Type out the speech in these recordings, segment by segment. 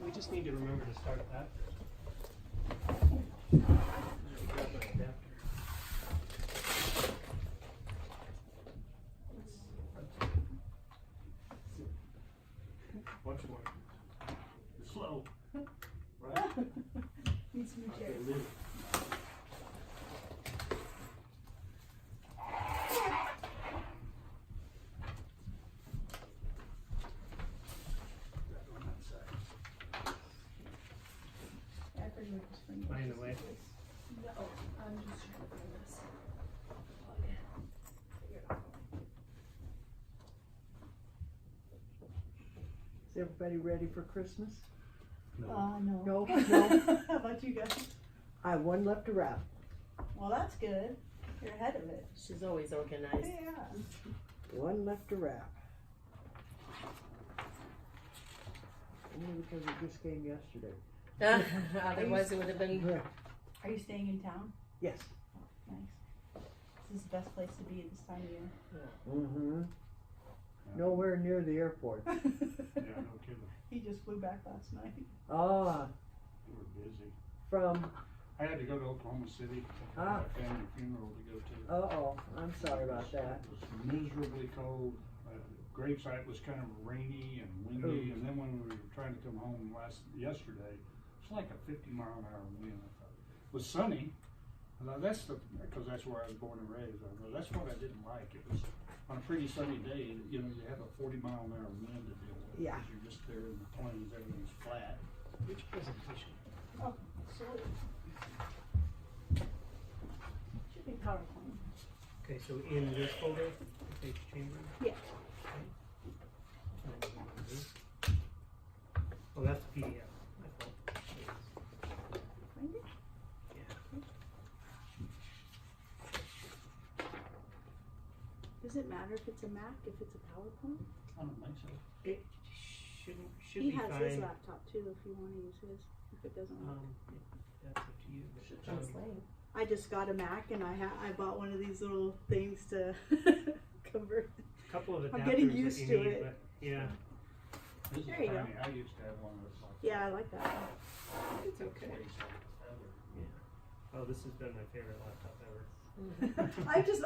We just need to remember to start that. Grab my adapter. Watch more. Slow. Right? Needs some new chairs. Yeah, I figured we'd just bring it. Am I in the way? No, I'm just trying to bring this. Is everybody ready for Christmas? No. No. No, no. How about you guys? I have one left to wrap. Well, that's good. You're ahead of it. She's always organized. Yeah. One left to wrap. Only because it just came yesterday. Otherwise, it would have been. Are you staying in town? Yes. Nice. This is the best place to be at this time of year. Mm-hmm. Nowhere near the airport. Yeah, no kidding. He just flew back last night. Ah, We were busy. from, I had to go to Oklahoma City. I had a family funeral to go to. uh-oh, I'm sorry about that. It was miserably cold. Gravesite was kind of rainy and windy, and then when we were trying to come home yesterday, it's like a 50-mile-an-hour wind. I thought it was sunny. Because that's where I was born and raised. That's what I didn't like. It was on a pretty sunny day. You know, you have a 40-mile-an-hour wind to deal with. Yeah. Because you're just there in the plains, everything's flat. Which presentation? Oh, absolutely. Should be PowerPoint. Okay, so in this folder, page chamber. Yeah. Oh, that's the PDF. My fault. Find it? Yeah. Does it matter if it's a Mac, if it's a PowerPoint? I don't think so. It should He be has fine. his laptop too, if you want to use his, if it doesn't work. That's up to you. But, That's lame. I just got a Mac and I bought one of these little things to convert. a couple of adapters I'm getting that used you to need, it. But yeah, This is There you go. tiny. I used to have one that's like. Yeah, I like that one. it's okay. 40 something feather. Yeah. Oh, this has been my favorite laptop ever.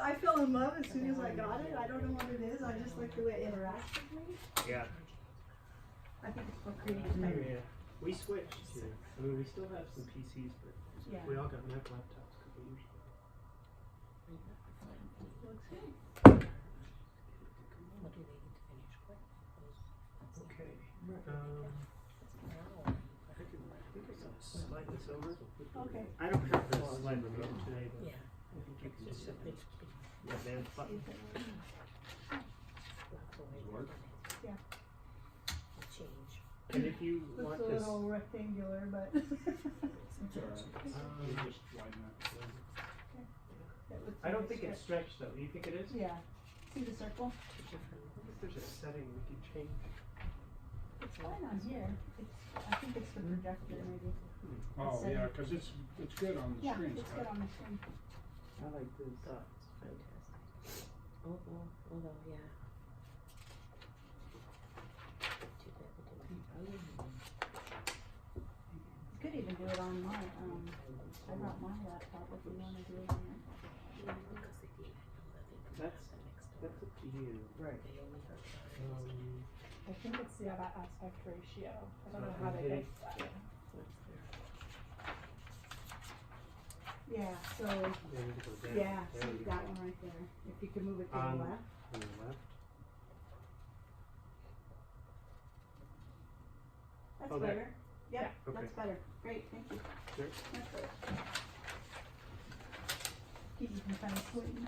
I fell in love as soon as I got it. I don't know what it is. I just like the way it interacts with me. Yeah. I think it's for creative Yeah. type. We switched to. I mean, we still have some PCs, but Yeah. we all got Mac laptops a couple years ago. Looks good. What do they need to finish quick? Okay. I think I'll slide this over. Okay. I don't have the slide remote today, but Yeah. I think you can just hit the advanced See button. if it works. Work? Yeah. Change. And if you Looks want a this, little rectangular, but It's alright. You just widen that. I don't think it's stretched though. Do you think it is? Yeah. See the circle? I wonder if there's a setting we could change. It's fine on here. I think it's the projector maybe. Oh, Setting. yeah, because it's good on the Yeah, screen. it's good on the screen. I like this. That's fantastic. Although, yeah. Too bad we didn't. You could even do it on my, I brought my laptop if you want to do it on there. Because they did. That's up to you. Right. They only heard I think it's the aspect ratio. I don't know So how to okay. fix that. Yeah, so, Maybe to go down. yeah, There see we that go. one right there. If you could move it to On- the left. On the left. That's Oh, there. better. Yep, Okay. that's better. Great, thank you. Sure. That's better. Keep you from trying to swing.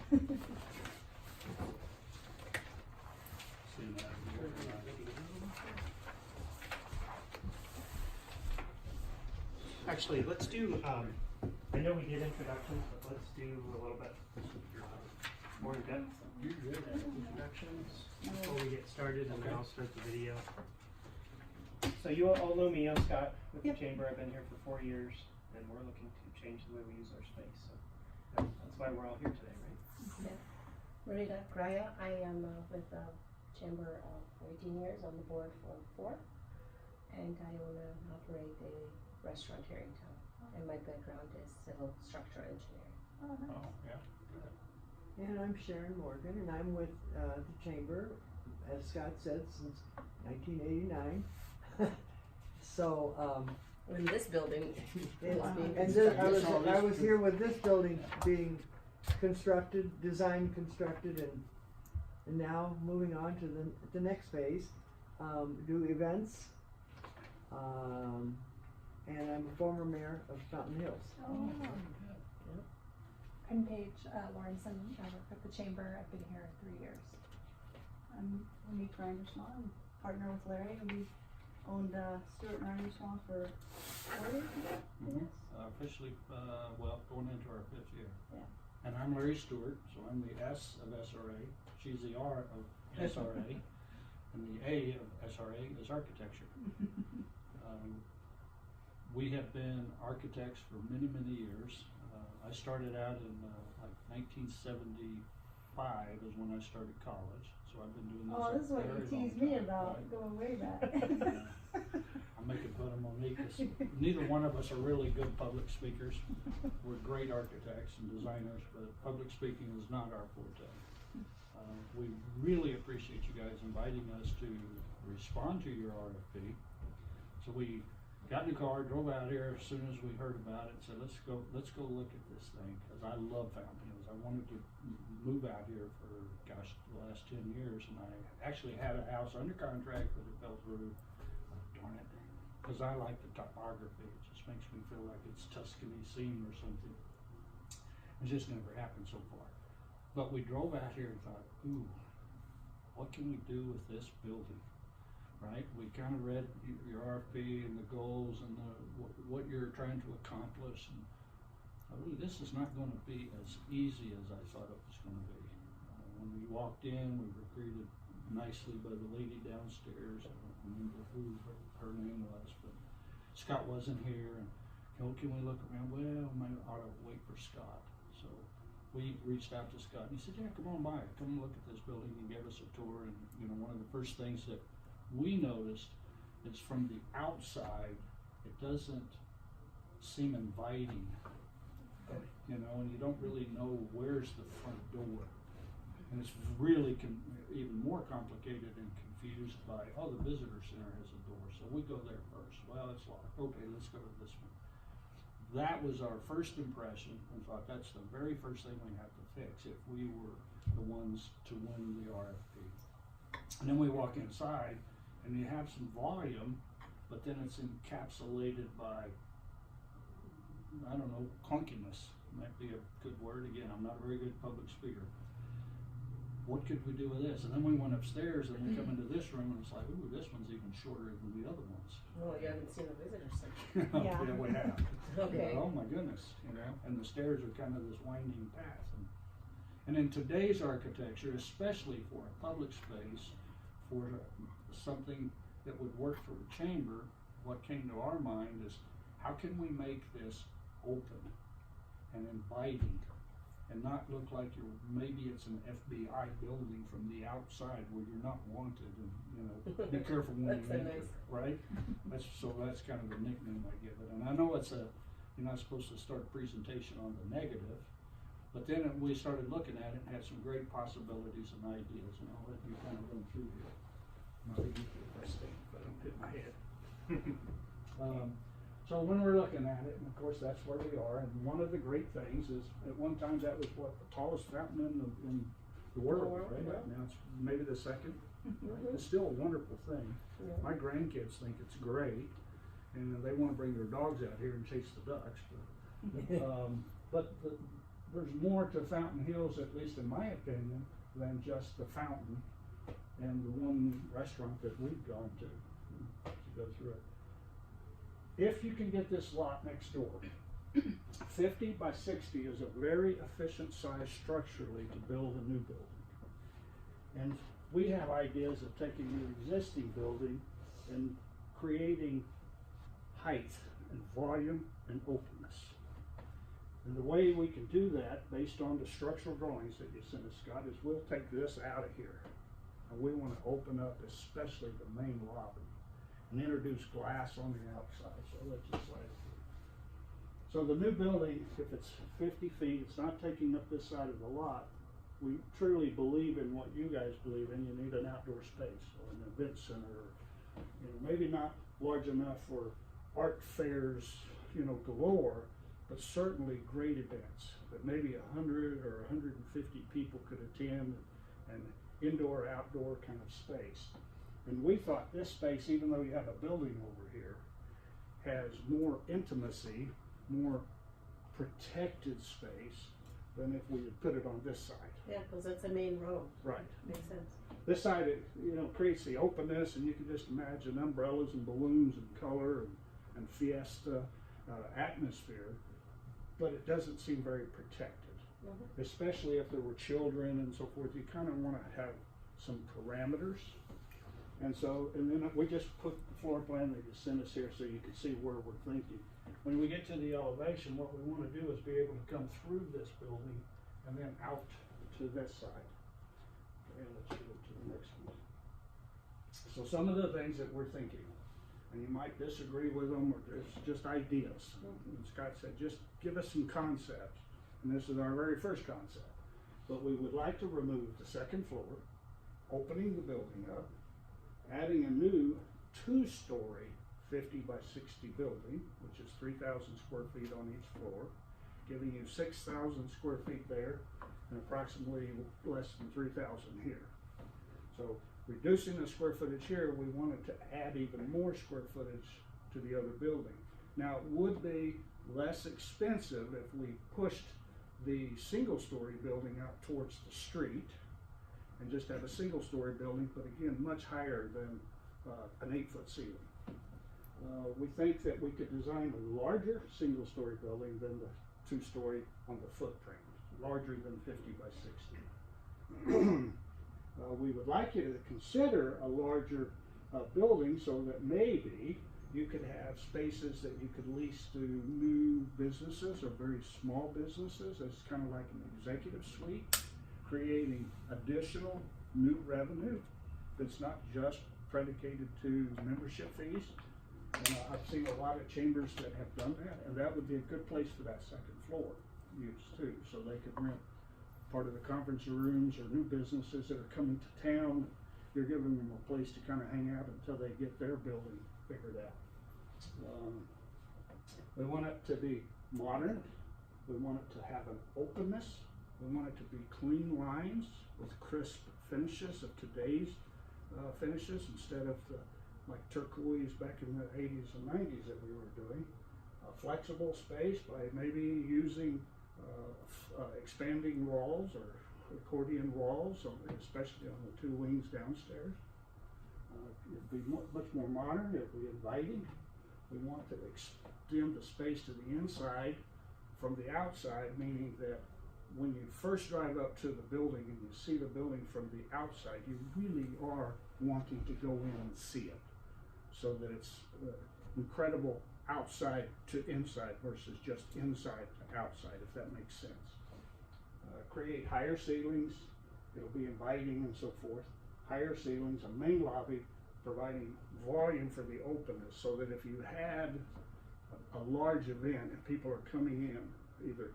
See that? Actually, let's do, I know we did introductions, but let's do a little bit more in depth You're good at it. introductions before we get started, and then I'll start the video. So you all know me, I'm Scott with the Yep. Chamber. I've been here for 4 years, and we're looking to change the way we use our space. So that's why we're all here today, right? Marita Graya, I am with Chamber for 18 years on the board for 4. and I own and operate a restaurant here in town. And my background is civil structural engineering. Oh, nice. Oh, yeah. And I'm Sharon Morgan, and I'm with the Chamber, as Scott said, since 1989. So, In this building, it was being and constructed. I was here with this building being constructed, designed, constructed, and now moving on to the next phase. Do events, and I'm a former mayor of Fountain Hills. Oh. I'm Paige Lawrenson. I work at the chamber. I've been here 3 years. I'm Monique Reimersma. I'm partner with Larry, and we owned Stuart and Reimersma for 4 years now, I guess. Officially, well, going into our 5th year. Yeah. And I'm Larry Stewart, so I'm the S of SRA, she's the R of SRA, and the A of SRA is architecture. We have been architects for many, many years. I started out in like 1975 is when I started college, so I've been doing this Oh, this is what you very teased long me time, about, right? going way back. I'm making fun of Monique, 'cause neither one of us are really good public speakers. We're great architects and designers, but public speaking is not our forte. We really appreciate you guys inviting us to respond to your RFP. So we got in the car, drove out here as soon as we heard about it, said, let's go look at this thing, because I love Fountain Hills. I wanted to move out here for, gosh, the last 10 years, and I actually had a house under contract, but it fell through. Darn it, because I like the topography. It just makes me feel like it's Tuscany scene or something. It's just never happened so far. But we drove out here and thought, ooh, what can we do with this building? Right? We kind of read your RFP and the goals and what you're trying to accomplish. And ooh, this is not going to be as easy as I thought it was going to be. When we walked in, we were greeted nicely by the lady downstairs. I don't remember who her name was, but Scott wasn't here. And can we look around? Well, we ought to wait for Scott. So we reached out to Scott and he said, yeah, come on by, come look at this building. He gave us a tour, and one of the first things that we noticed is from the outside, it doesn't seem inviting, and you don't really know where's the front door. And it's really even more complicated and confused by, oh, the visitor center has a door, so we go there first. Well, it's locked. Okay, let's go to this one. That was our first impression, and thought that's the very first thing we have to fix if we were the ones to win the RFP. And then we walk inside, and you have some volume, but then it's encapsulated by, I don't know, clunkiness. Might be a good word. Again, I'm not a very good public speaker. What could we do with this? And then we went upstairs, and we come into this room, and it's like, ooh, this one's even shorter than the other ones. Well, you haven't seen the visitor center. Yeah. Yeah, we have. Okay. Oh my goodness, and the stairs are kind of this winding path. And in today's architecture, especially for a public space, for something that would work for a chamber, what came to our mind is, how can we make this open and inviting and not look like maybe it's an FBI building from the outside where you're not wanted, and be careful when you enter, right? That's kind of the nickname I give it. And I know you're not supposed to start a presentation on the negative, but then we started looking at it and had some great possibilities and ideas, and I'll let you kind of run through here. I'm not even sure if I stand, but I don't hit my head. So when we're looking at it, and of course that's where we are, and one of the great things is, at one time that was the tallest fountain in the world, right? Yeah. Now it's maybe the second. Right? It's still a wonderful thing. Yeah. My grandkids think it's great, and they want to bring their dogs out here and chase the ducks, but there's more to Fountain Hills, at least in my opinion, than just the fountain and the one restaurant that we've gone to go through it. If you can get this lot next door, 50 by 60 is a very efficient size structurally to build a new building. And we have ideas of taking the existing building and creating height and volume and openness. And the way we can do that, based on the structural drawings that you sent us, Scott, is we'll take this out of here. And we want to open up especially the main lobby. and introduce glass on the outside, so let's just slide it through. So the new building, if it's 50 feet, it's not taking up this side of the lot. We truly believe in what you guys believe in. You need an outdoor space or an event center, you know, maybe not large enough for art fairs, you know, galore, but certainly great events that maybe 100 or 150 people could attend, an indoor, outdoor kind of space. And we thought this space, even though you have a building over here, has more intimacy, more protected space than if we had put it on this side. Yeah, because it's a main road. Right. Makes sense. This side, it, you know, creates the openness, and you can just imagine umbrellas and balloons and color and fiesta atmosphere, but it doesn't seem very protected, especially if there were children and so forth. You kind of want to have some parameters. And so, and then we just put the floor plan that you sent us here so you can see where we're thinking. When we get to the elevation, what we want to do is be able to come through this building and then out to this side. Okay, let's go to the next one. So some of the things that we're thinking, and you might disagree with them, or it's just ideas. And Scott said, just give us some concepts. And this is our very first concept. But we would like to remove the second floor, opening the building up, adding a new 2-story 50 by 60 building, which is 3,000 square feet on each floor, giving you 6,000 square feet there and approximately less than 3,000 here. So reducing the square footage here, we wanted to add even more square footage to the other building. Now, it would be less expensive if we pushed the single-story building out towards the street and just have a single-story building, but again, much higher than an 8-foot ceiling. We think that we could design a larger single-story building than the 2-story on the footprint, larger than 50 by 60. We would like you to consider a larger building so that maybe you could have spaces that you could lease to new businesses or very small businesses. It's kind of like an executive suite, creating additional new revenue that's not just predicated to membership fees. I've seen a lot of chambers that have done that, and that would be a good place for that second floor use too, so they could rent part of the conference rooms or new businesses that are coming to town. You're giving them a place to kind of hang out until they get their building figured out. We want it to be modern. We want it to have an openness. We want it to be clean lines with crisp finishes of today's finishes instead of the like turquoise back in the 80s and 90s that we were doing. A flexible space by maybe using expanding walls or accordion walls, especially on the 2 wings downstairs. It'd be much more modern. It'd be inviting. We want to extend the space to the inside from the outside, meaning that when you first drive up to the building and you see the building from the outside, you really are wanting to go in and see it, so that it's incredible outside to inside versus just inside to outside, if that makes sense. Create higher ceilings. It'll be inviting and so forth. Higher ceilings, a main lobby, providing volume for the openness, so that if you had a large event and people are coming in either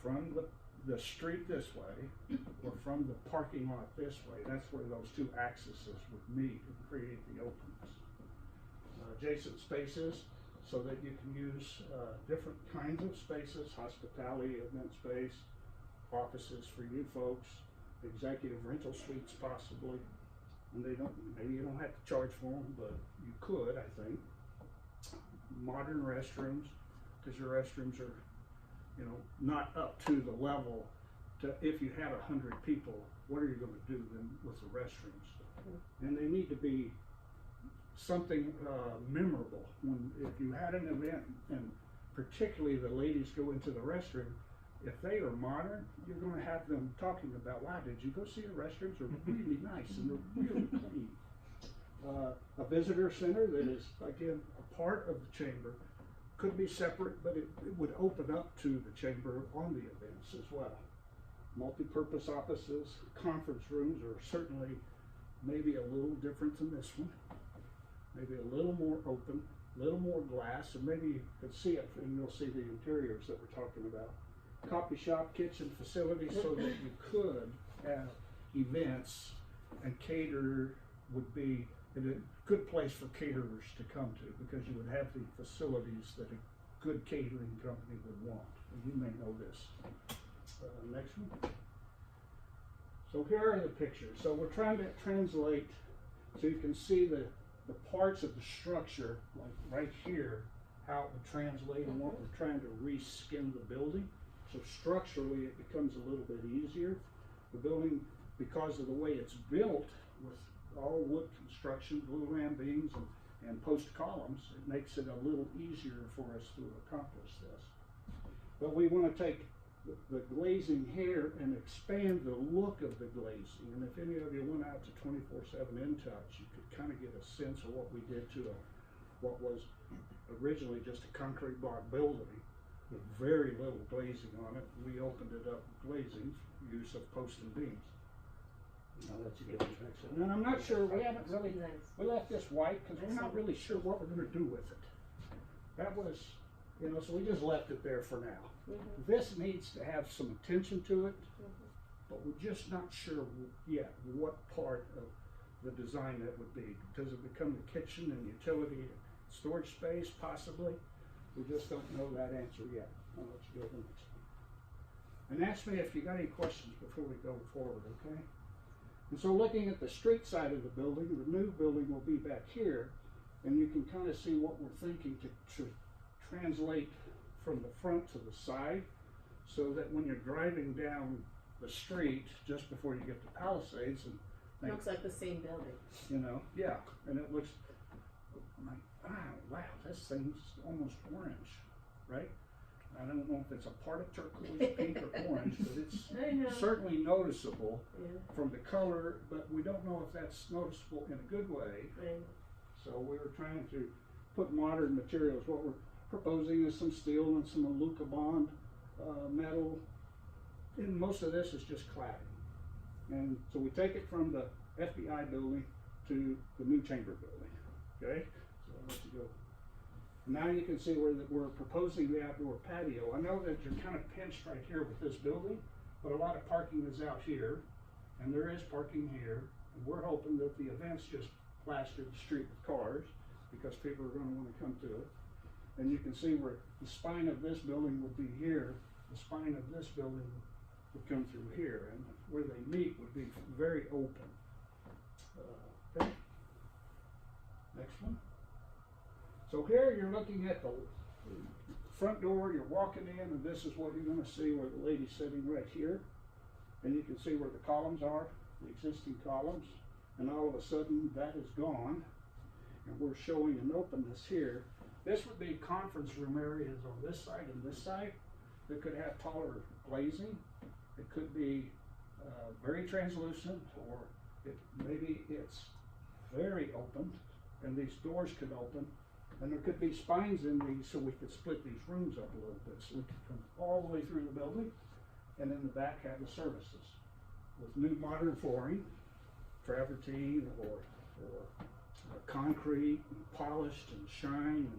from the street this way or from the parking lot this way, that's where those 2 axes would meet and create the openness. Adjacent spaces, so that you can use different kinds of spaces, hospitality, event space, offices for you folks, executive rental suites possibly. And maybe you don't have to charge for them, but you could, I think. Modern restrooms, because your restrooms are, you know, not up to the level to, if you had 100 people, what are you going to do then with the restrooms? And they need to be something memorable. If you had an event, and particularly the ladies go into the restroom, if they are modern, you're going to have them talking about, wow, did you go see the restrooms? They're really nice and they're really clean. A visitor center that is, again, a part of the chamber, could be separate, but it would open up to the chamber on the events as well. Multi-purpose offices, conference rooms are certainly maybe a little different than this one. maybe a little more open, a little more glass, and maybe you could see it, and you'll see the interiors that we're talking about. Coffee shop, kitchen facilities, so that you could have events, and cater would be in a good place for caterers to come to, because you would have the facilities that a good catering company would want. And you may know this. Next one. So here are the pictures. So we're trying to translate so you can see the parts of the structure, like right here, how it would translate and what we're trying to reskin the building. So structurally it becomes a little bit easier. The building, because of the way it's built with all wood construction, blue ram beams and post columns, it makes it a little easier for us to accomplish this. But we want to take the glazing here and expand the look of the glazing. And if any of you went out to 24/7 InTouch, you could kind of get a sense of what we did to what was originally just a concrete block building with very little glazing on it. We opened it up with glazing, use of posts and beams. I'll let you get the next one. And I'm not sure, we haven't really, we left this white because we're not really sure what we're going to do with it. That was, so we just left it there for now. This needs to have some attention to it, but we're just not sure yet what part of the design that would be. Does it become the kitchen and utility storage space, possibly? We just don't know that answer yet. I'll let you go to the next one. And ask me if you got any questions before we go forward, okay? And so looking at the street side of the building, the new building will be back here, and you can kind of see what we're thinking to translate from the front to the side, so that when you're driving down the street just before you get to Palisades and Looks like the same building. yeah, and it looks like, wow, this thing's almost orange, right? I don't know if it's a part of turquoise, pink, or orange, but it's certainly noticeable from the color, but we don't know if that's noticeable in a good way. Right. So we were trying to put modern materials. What we're proposing is some steel and some Alucobond metal, and most of this is just cladding. And so we take it from the FBI building to the new chamber building, okay? So I'll let you go. Now you can see where we're proposing the outdoor patio. I know that you're kind of pinched right here with this building, but a lot of parking is out here, and there is parking here, and we're hoping that the events just plaster the street with cars, because people are going to want to come to it. And you can see where the spine of this building would be here, the spine of this building would come through here, and where they meet would be very open. Okay. Next one. So here you're looking at the front door, you're walking in, and this is what you're going to see where the lady's sitting right here. And you can see where the columns are, the existing columns, and all of a sudden that is gone, and we're showing an openness here. This would be conference room areas on this side and this side that could have taller glazing. It could be very translucent, or maybe it's very open, and these doors could open, and there could be spines in these, so we could split these rooms up a little bit, so we could come all the way through the building, and in the back have the services with new modern flooring, travertine or concrete, and polished and shine,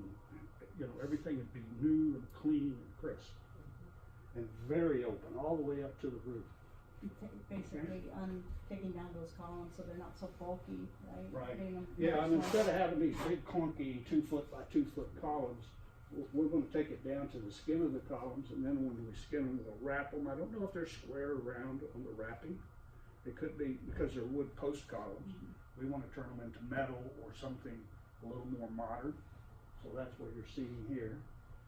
and everything would be new and clean and crisp, and very open all the way up to the roof. Basically, taking down those columns so they're not so bulky, right? Right. Getting them Yeah, and very instead small. of having these big clunky 2 foot by 2 foot columns, we're going to take it down to the skin of the columns, and then when we skin them, we'll wrap them. I don't know if they're square or round on the wrapping. It could be, because they're wood post columns. We want to turn them into metal or something a little more modern. So that's what you're seeing here.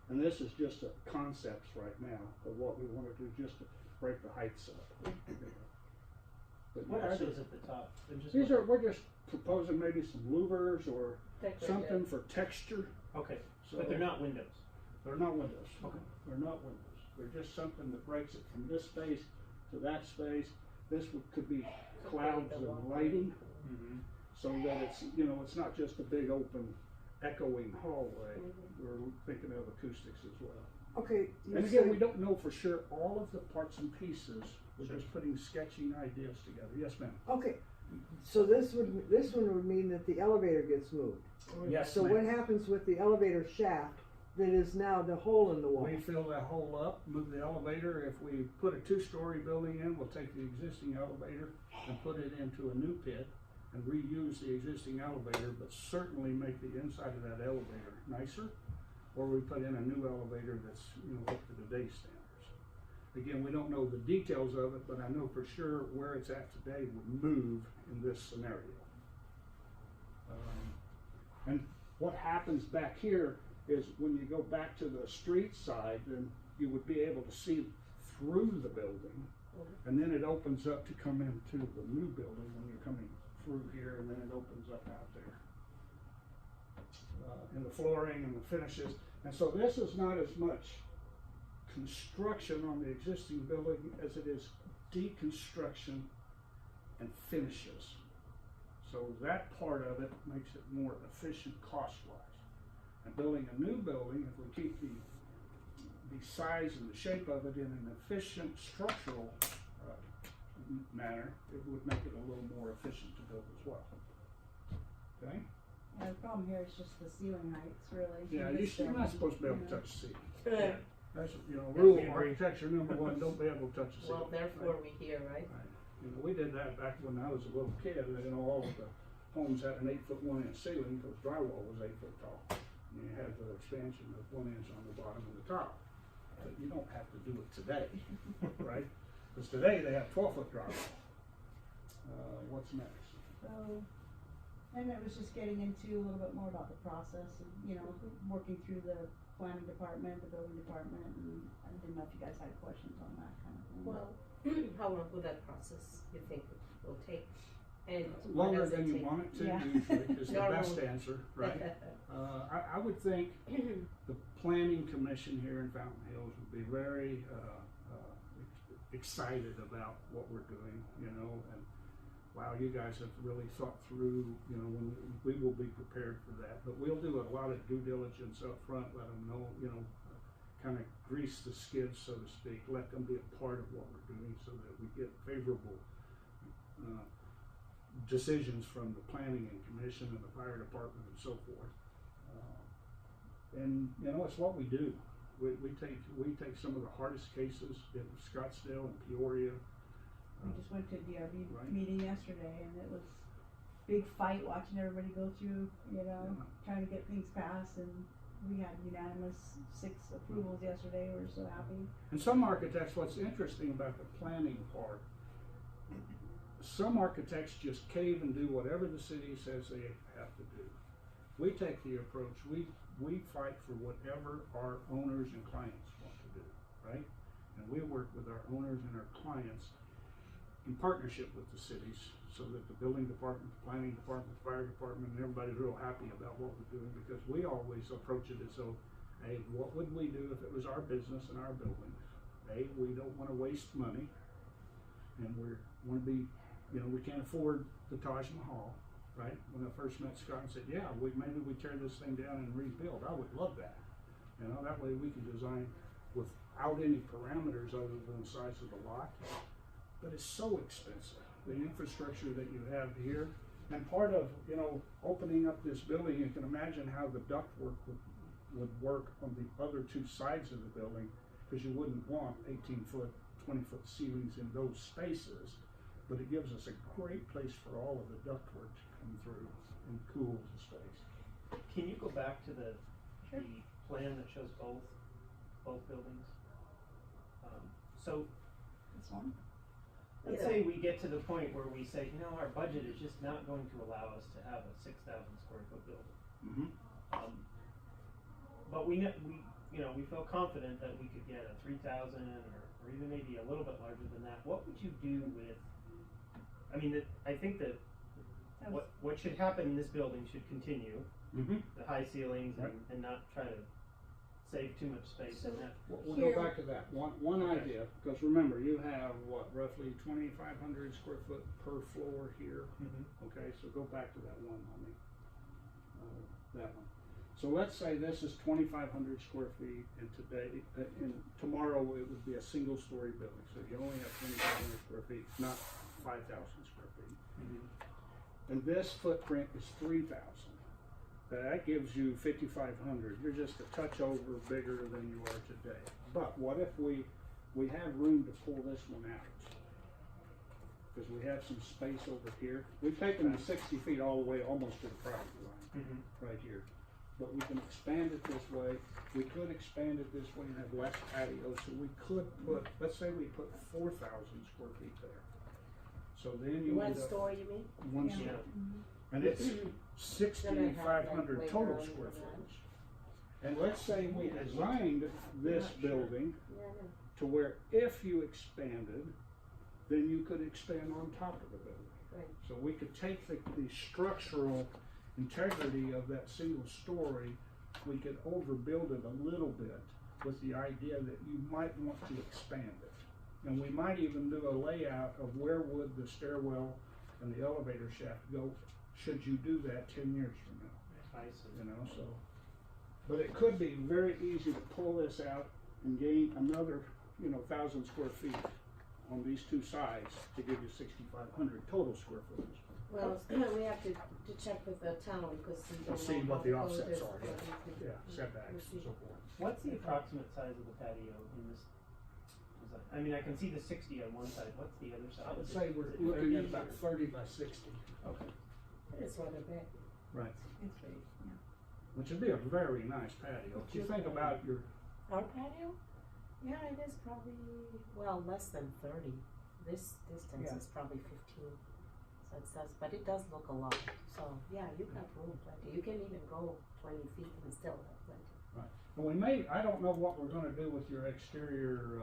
And this is just a concepts right now of what we want to do, just to break the heights up. But What yeah, are so those at the top? we're just proposing maybe some louvers or something for texture. Okay, So but they're not windows. They're not windows. Okay. They're not windows. They're just something that breaks it from this space to that space. This could be clouds and lighting, Mm-hmm. so that it's not just a big open echoing hallway. We're thinking of acoustics as well. Okay, you And again, say- we don't know for sure all of the parts and pieces. We're just putting sketching ideas together. Yes, ma'am. Okay, So this one would mean that the elevator gets moved. Yes, So ma'am. what happens with the elevator shaft that is now the hole in the wall? We fill that hole up, move the elevator. If we put a two-story building in, we'll take the existing elevator and put it into a new pit and reuse the existing elevator, but certainly make the inside of that elevator nicer. Or we put in a new elevator that's, up to today's standards. Again, we don't know the details of it, but I know for sure where it's at today would move in this scenario. And what happens back here is when you go back to the street side, then you would be able to see through the building. And then it opens up to come into the new building when you're coming through here, and then it opens up out there. And the flooring and the finishes. And so this is not as much construction on the existing building as it is deconstruction and finishes. So that part of it makes it more efficient cost-wise. And building a new building, if we keep the size and the shape of it in an efficient structural manner, it would make it a little more efficient to build as well. Okay? Yeah, the problem here is just the ceiling heights, really. Yeah, in this you're not building, supposed to be able you to know. touch the ceiling. Right. That's, Yeah, rule we of agree. architecture number one, don't be able to touch the ceiling. Well, therefore we here, right? Right. We did that back when I was a little kid, all of the homes had an 8 foot 1 inch ceiling because drywall was 8 foot tall. And you had the expansion of 1 inch on the bottom and the top. But you don't have to do it today, right? Because today they have 12 foot drywall. What's next? So, and it was just getting into a little bit more about the process, and, working through the planning department, the building department, and I didn't know if you guys had questions on that kind of thing. Well, how long will that process you think will take? And what Longer does it than you take? want it to, Yeah. usually, is the Normally. best answer, right? I would think the planning commission here in Fountain Hills would be very excited about what we're doing, and wow, you guys have really thought through, when we will be prepared for that. But we'll do a lot of due diligence up front, let them know, kind of grease the skids, so to speak, let them be a part of what we're doing so that we get favorable decisions from the planning and commission and the fire department and so forth. And it's what we do. We take some of the hardest cases in Scottsdale and Peoria. We just went to a DRB Right. meeting yesterday, and it was big fight watching everybody go through, trying to get things passed, and we had unanimous 6 approvals yesterday. We were so happy. And some architects, what's interesting about the planning part, some architects just cave and do whatever the city says they have to do. We take the approach, we fight for whatever our owners and clients want to do, right? And we work with our owners and our clients in partnership with the cities so that the building department, the planning department, the fire department, and everybody's real happy about what we're doing, because we always approach it as though, hey, what would we do if it was our business and our building? Hey, we don't want to waste money, and we want to be, we can't afford the Taj Mahal, right? When I first met Scott and said, yeah, maybe we tear this thing down and rebuild. I would love that. That way we can design without any parameters other than the size of the lot. But it's so expensive, the infrastructure that you have here. And part of, opening up this building, you can imagine how the ductwork would work on the other 2 sides of the building, because you wouldn't want 18-foot, 20-foot ceilings in those spaces. But it gives us a great place for all of the ductwork to come through and cool the space. Can you go back to the Sure. plan that shows both buildings? So This one. let's say we get to the point where we say, our budget is just not going to allow us to have a 6,000 square foot building. Mm-hmm. But we feel confident that we could get a 3,000 or even maybe a little bit larger than that. What would you do with? I think that That was- what should happen in this building should continue. Mm-hmm. The high ceilings Right. and not try to save too much space in that. We'll Here- go back to that. One idea, because remember, you have roughly 2,500 square foot per floor here. Okay, so go back to that one, that one. So let's say this is 2,500 square feet, and tomorrow it would be a single story building. So you only have 2,500 square feet, not 5,000 square feet. And this footprint is 3,000. That gives you 5,500. You're just a touch over bigger than you are today. But what if we have room to pull this one out? Because we have some space over here. We've taken the 60 feet all the way almost to the property line, right here. But we can expand it this way. We could expand it this way and have less patio. So we could put, let's say we put 4,000 square feet there. So then you One end up story, you mean? one Yeah. story. And it's 6,500 total square footage. And let's say we designed this building Yeah, I know. to where if you expanded, then you could expand on top of the building. Right. So we could take the structural integrity of that single story, we could overbuild it a little bit with the idea that you might want to expand it. And we might even do a layout of where would the stairwell and the elevator shaft go should you do that 10 years from now. I see. You know, so. But it could be very easy to pull this out and gain another, 1,000 square feet on these two sides to give you 6,500 total square footage. Well, we have to check with the town because we don't See know what how the close offsets it is. are, yeah, setbacks and so forth. What's the approximate size of the patio in this design? I mean, I can see the 60 on one side. What's the other side? I would Is say it- we're is it looking 30 at about or- 30 by 60. Okay. It's rather big. Right. It's big, yeah. Which would be a very nice patio. If you think about your, Our patio? Yeah, it is probably, well, less than 30. This distance Yeah. is probably 15. So it does, but it does look a lot. So yeah, you got room plenty. You can even go 20 feet and still have plenty. and I don't know what we're gonna do with your exterior,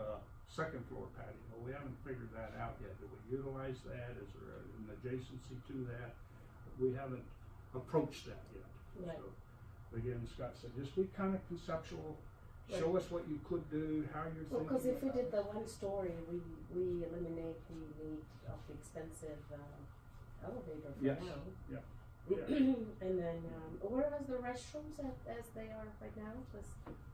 second floor patio. We haven't figured that out yet. Do we utilize that? Is there an adjacency to that? We haven't approached that yet. Right. So, again, Scott said, just be kind of conceptual, show us what you could do, how you're Well, thinking because if we about did it. the one story, we eliminate the need of the expensive elevator for Yes. now. Yeah. And then, where was the restrooms as they are right now?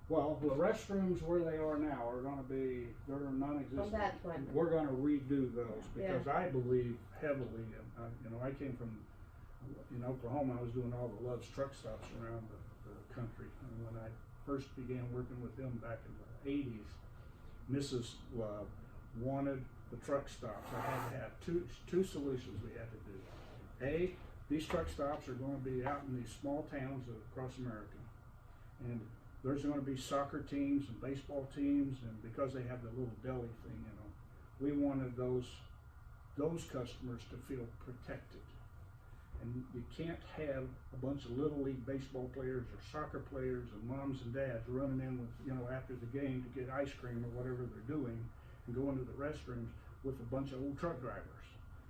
Well, the restrooms where they are now are gonna be, they're non-existent. On that one. We're gonna redo those, Yeah. because I believe heavily, I came from, in Oklahoma, I was doing all the Love's truck stops around the country. And when I first began working with them back in the 80s, Mrs. Love wanted the truck stops. I had to have two solutions we had to do. A, these truck stops are gonna be out in these small towns across America. And there's gonna be soccer teams and baseball teams, and because they have the little deli thing, we wanted those customers to feel protected. And you can't have a bunch of little league baseball players or soccer players and moms and dads running in with, after the game to get ice cream or whatever they're doing and go into the restrooms with a bunch of old truck drivers.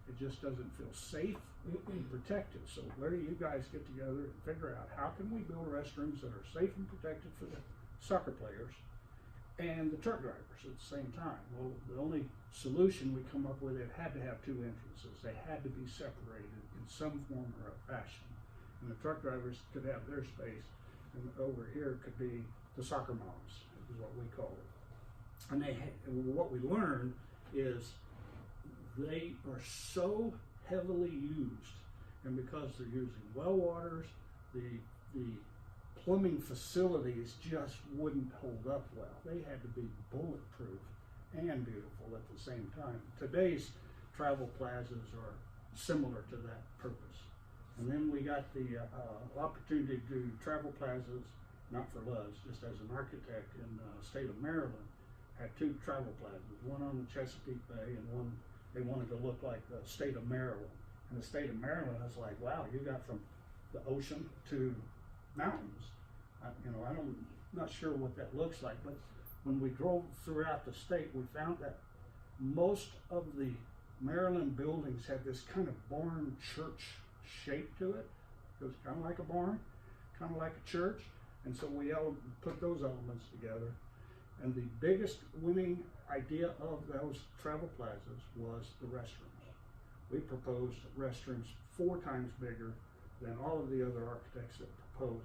It just doesn't feel safe and protected. So Larry, you guys get together and figure out how can we build restrooms that are safe and protected for the soccer players and the truck drivers at the same time. Well, the only solution we come up with, it had to have two entrances. They had to be separated in some form or fashion. And the truck drivers could have their space, and over here could be the soccer moms, is what we call it. And what we learned is they are so heavily used, and because they're using well waters, the plumbing facilities just wouldn't hold up well. They had to be bulletproof and beautiful at the same time. Today's travel plazas are similar to that purpose. And then we got the opportunity to do travel plazas, not for Love's, just as an architect in the state of Maryland, had two travel plazas, one on the Chesapeake Bay and one they wanted to look like the state of Maryland. And the state of Maryland is like, wow, you got from the ocean to mountains. I'm not sure what that looks like, but when we drove throughout the state, we found that most of the Maryland buildings had this kind of barn church shape to it. It was kind of like a barn, kind of like a church. And so we put those elements together. And the biggest winning idea of those travel plazas was the restrooms. We proposed restrooms 4 times bigger than all of the other architects that proposed.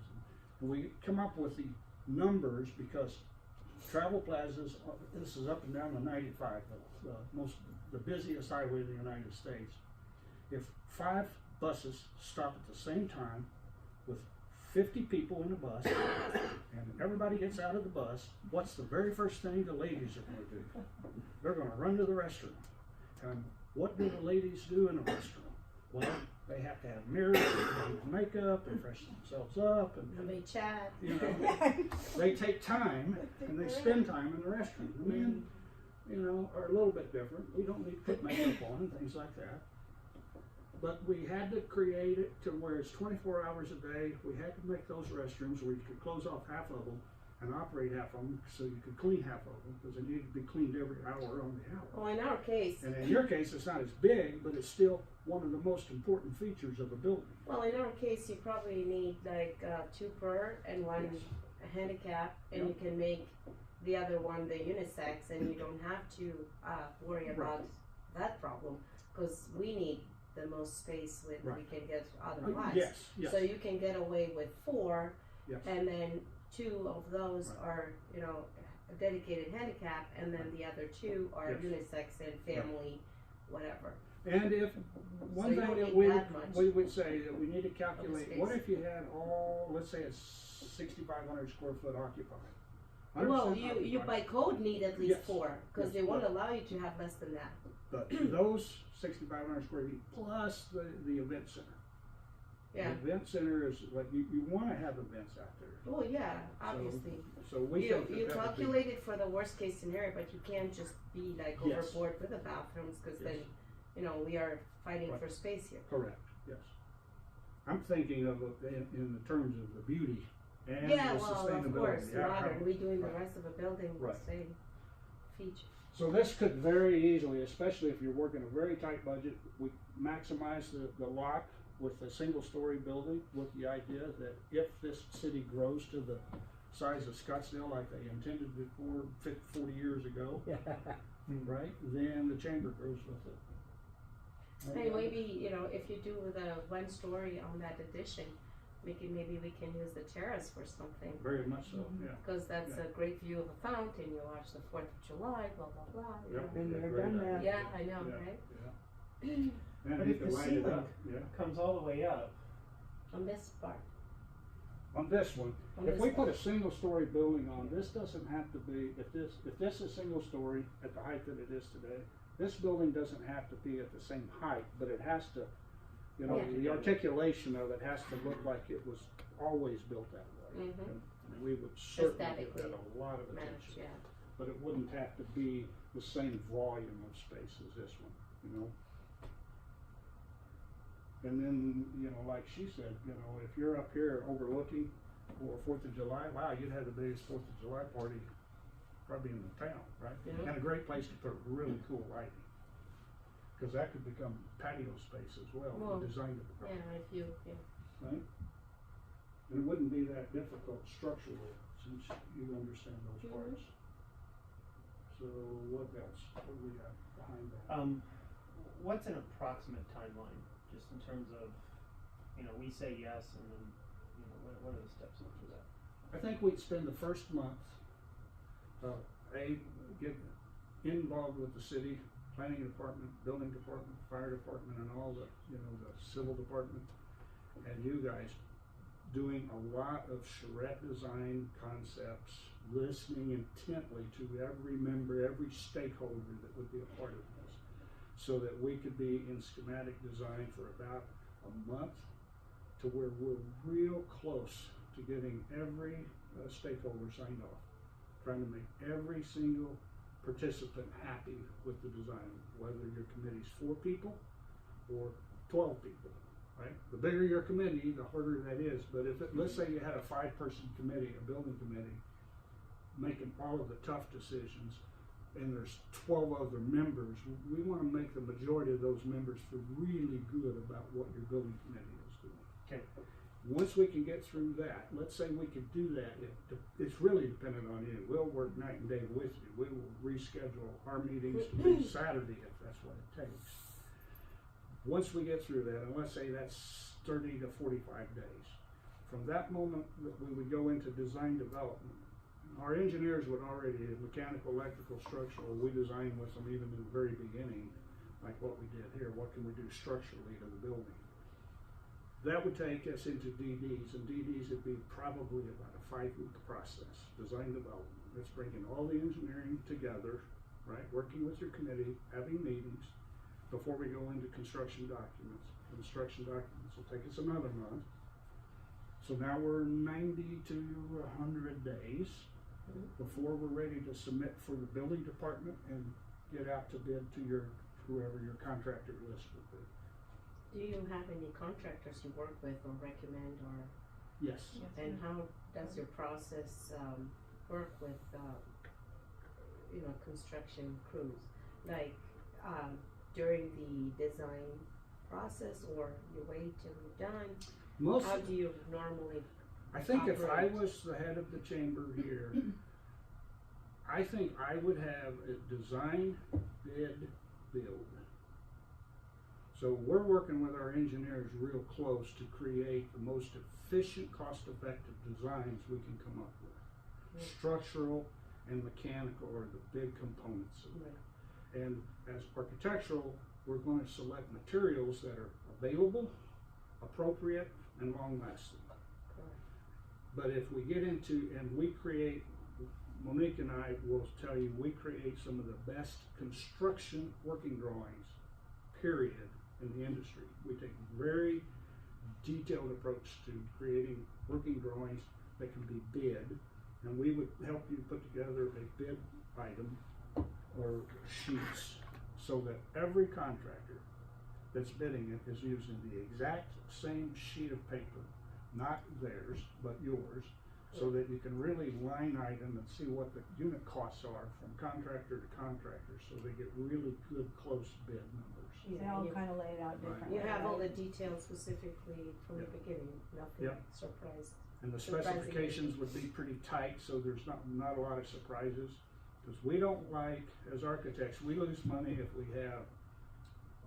And we come up with the numbers because travel plazas, this is up and down the 95, the busiest highway in the United States. If 5 buses stop at the same time with 50 people in a bus, and everybody gets out of the bus, what's the very first thing the ladies are going to do? They're going to run to the restroom. And what do the ladies do in a restroom? Well, they have to have mirrors, and makeup, and freshen themselves up, and They chat. you know, they take time and they spend time in the restroom. The men, you know, are a little bit different. We don't need to put makeup on and things like that. But we had to create it to where it's 24 hours a day. We had to make those restrooms where you could close off half of them and operate half of them, so you could clean half of them, because they needed to be cleaned every hour on the hour. Well, in our case, And in your case, it's not as big, but it's still one of the most important features of a building. you probably need like 2 per and 1 Yes. handicap, and you can make the other one the unisex, and you don't have to worry about that problem, because we need the most space we Right. can get otherwise. Yes, yes. So you can get away with 4, Yes. and then 2 of those Right. are, you know, a dedicated handicap, and then the other 2 are Yes. unisex and family, whatever. And if, one you thing don't that need we, that much we would say that we need to calculate, space. what if you had all, let's say it's 6,500 square foot occupied? Well, 100% you occupied. by code need at least Yes. 4, because Yes, they won't but- allow you to have less than that. But those 6,500 square feet plus the event center. Yeah. The event center is like, you wanna have events out there. Oh yeah, obviously. So we You think that you that would be. calculate it for the worst case scenario, but you can't just be like Yes. overboard with the bathrooms, because Yes. then, you know, we are fighting Right. for space here. Correct, yes. I'm thinking of it in the terms of the beauty and the Yeah, well, sustainability. of course, Yeah, modern, how- redoing the right. rest of the building, the Right. same feature. So this could very easily, especially if you're working a very tight budget, we maximize the lot with a single-story building with the idea that if this city grows to the size of Scottsdale like they intended before 40 years ago, right, then the chamber grows with it. And maybe, you know, if you do the 1 story on that addition, maybe we can use the terrace for something. Very much so, yeah. Because that's Yeah. a great view of a fountain, you watch the 4th of July, blah, blah, blah. You Yep. know. Been there, Great done idea. that. Yeah, I know, Yeah, right? yeah. And But you if can the light it ceiling up, yeah. comes all the way up, On this part. On this one, On if this we one. put a single story building on, this doesn't have to be, if this is single story at the height that it is today, this building doesn't have to be at the same height, but it has to, you know, Yeah. the articulation of it has to look like it was always built that way. Mhm. And we would certainly give that Aesthetically a lot of Match, attention, yeah. but it wouldn't have to be the same volume of space as this one, you know? And then, you know, like she said, you know, if you're up here overlooking for 4th of July, wow, you'd have the biggest 4th of July party probably in the town, right? Yeah. And a great place to put really cool lighting. Cause that could become patio space as well, Well, the design of the Yeah, property, if you, yeah. right? And it wouldn't be that difficult structurally, since you understand those parts. So what else? What do we have behind that? what's an approximate timeline, just in terms of, you know, we say yes, and then, you know, what are the steps after that? I think we'd spend the first month, get involved with the city, planning department, building department, fire department, and all the, you know, the civil department, and you guys doing a lot of charrette design concepts, listening intently to every member, every stakeholder that would be a part of this, so that we could be in schematic design for about a month, to where we're real close to getting every stakeholder signed off, trying to make every single participant happy with the design, whether your committee's 4 people or 12 people, right? The bigger your committee, the harder that is. But if it, let's say you had a 5-person committee, a building committee, making all of the tough decisions, and there's 12 other members, we want to make the majority of those members feel really good about what your building committee is doing. Okay. Once we can get through that, let's say we could do that, it's really dependent on you. We'll work night and day with you. We will reschedule our meetings to be Saturday if that's what it takes. Once we get through that, and let's say that's 30 to 45 days, from that moment that we would go into design development, our engineers would already, mechanical, electrical, structural, we designed with them even in the very beginning, like what we did here, what can we do structurally to the building? That would take us into DDs, and DDs would be probably about a 5-week process, design development. It's bringing all the engineering together, right, working with your committee, having meetings before we go into construction documents. Construction documents will take us another month. So now we're 90 to 100 days before we're ready to submit for the building department and get out to bid to your, whoever your contractor list would be. Do you have any contractors you work with or recommend, or Yes. and how does your process work with construction crews? Like during the design process, or you wait till you're done? Most, How do you normally? I think if I operate? was the head of the chamber here, I think I would have a design, bid, build. So we're working with our engineers real close to create the most efficient, cost-effective designs we can come up with. Structural and mechanical are the big components of it. And as architectural, we're going to select materials that are available, appropriate, and long-lasting. But if we get into, and we create, Monique and I will tell you, we create some of the best construction working drawings, period, in the industry. We take a very detailed approach to creating working drawings that can be bid, and we would help you put together a bid item or sheets so that every contractor that's bidding it is using the exact same sheet of paper, not theirs, but yours, so that you can really line item and see what the unit costs are from contractor to contractor, so they get really good close bid numbers. They all kind of lay it out differently. You have all the right? details specifically from the beginning, nothing Yep. surprise. And the Surprisingly. specifications would be pretty tight, so there's not a lot of surprises. Because we don't like, as architects, we lose money if we have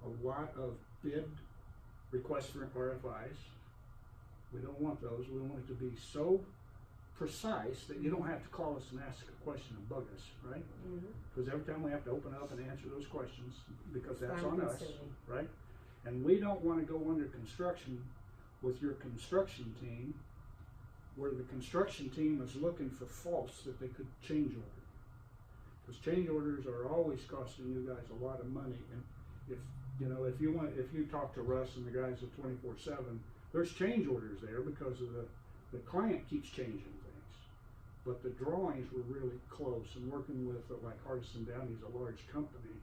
a lot of bid requests for RFIs. We don't want those. We want it to be so precise that you don't have to call us and ask a question and bug us, right? Because every time we have to open up and answer those questions, because that's on us, Time-consuming. right? And we don't want to go under construction with your construction team, where the construction team is looking for faults that they could change order. Because change orders are always costing you guys a lot of money, and if you talk to Russ and the guys at 24/7, there's change orders there because of the client keeps changing things. But the drawings were really close, and working with like Hardison Downey's a large company,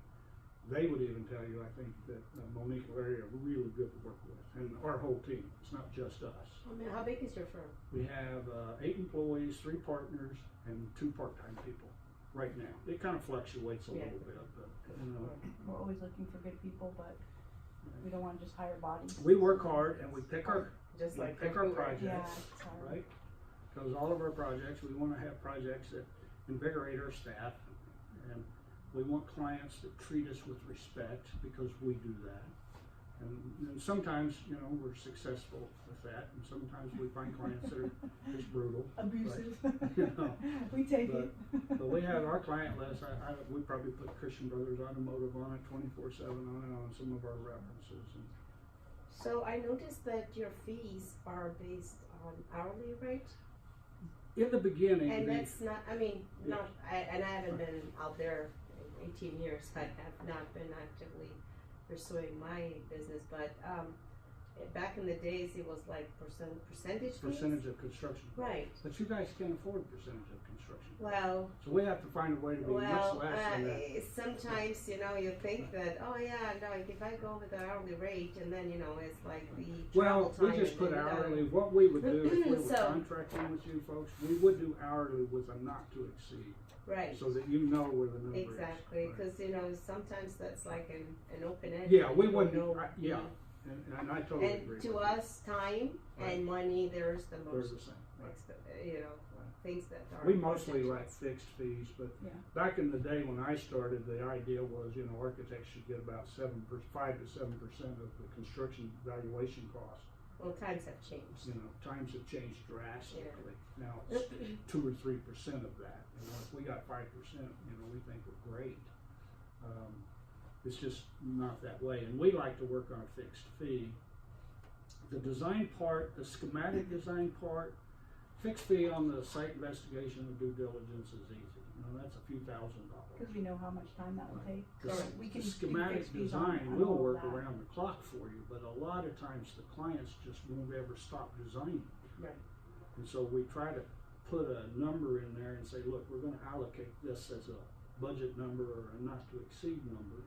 they would even tell you, I think, that Monique and Larry are really good to work with, and our whole team. It's not just us. How big is your firm? We have 8 employees, 3 partners, and 2 part-time people right now. It kind of fluctuates a Yeah. little bit, but We're always looking for good people, but we don't want to just hire bodies. we work hard and we pick our Just like pick our everywhere. projects, Yeah, it's hard. right? Because all of our projects, we want to have projects that invigorate our staff, and we want clients that treat us with respect because we do that. And sometimes, we're successful with that, and sometimes we find clients that are just brutal. Abusive. But, We take but, it. but we have our client list, we probably put Christian Brothers Automotive on it, 24/7 on some of our references. And So I noticed that your fees are based on hourly rate, in the beginning, and the- that's not. I mean, and I haven't been out there in 18 years. I have not been actively pursuing my business, but back in the days, it was like percentage fees. percentage of construction. Right. But you guys can't afford percentage of construction. Well. So we have to find a way to be much less than that. Sometimes, you think that, oh yeah, no, if I go with the hourly rate, and then, it's like the travel Well, time. we just put and, hourly, what we would do if we were So- contracting with you folks, we would do hourly with a not to exceed, Right. so that you know where the number is. Exactly, Right. because, sometimes that's like an open end. Yeah, we You don't wouldn't, know, yeah, and I totally agree And to with that. us, time Right. and money, there's the They're most, the same, right. things that are. We mostly important. like fixed fees, but Yeah. back in the day when I started, the idea was, architects should get about 5 to 7% of the construction valuation cost. Well, times have changed. You know, times have changed drastically. Now it's 2 or 3% of that. You know, if we got 5%, you know, we think we're great. It's just not that way. And we like to work on a fixed fee. The design part, the schematic design part, fixed fee on the site investigation and due diligence is easy. You know, that's a few $1,000s. Cause we know how much time that will take. The, So s- we the can do schematic fixed fees on design all will of work that. around the clock for you, but a lot of times the clients just won't ever stop designing. Right. And so we try to put a number in there and say, look, we're gonna allocate this as a budget number or a not to exceed number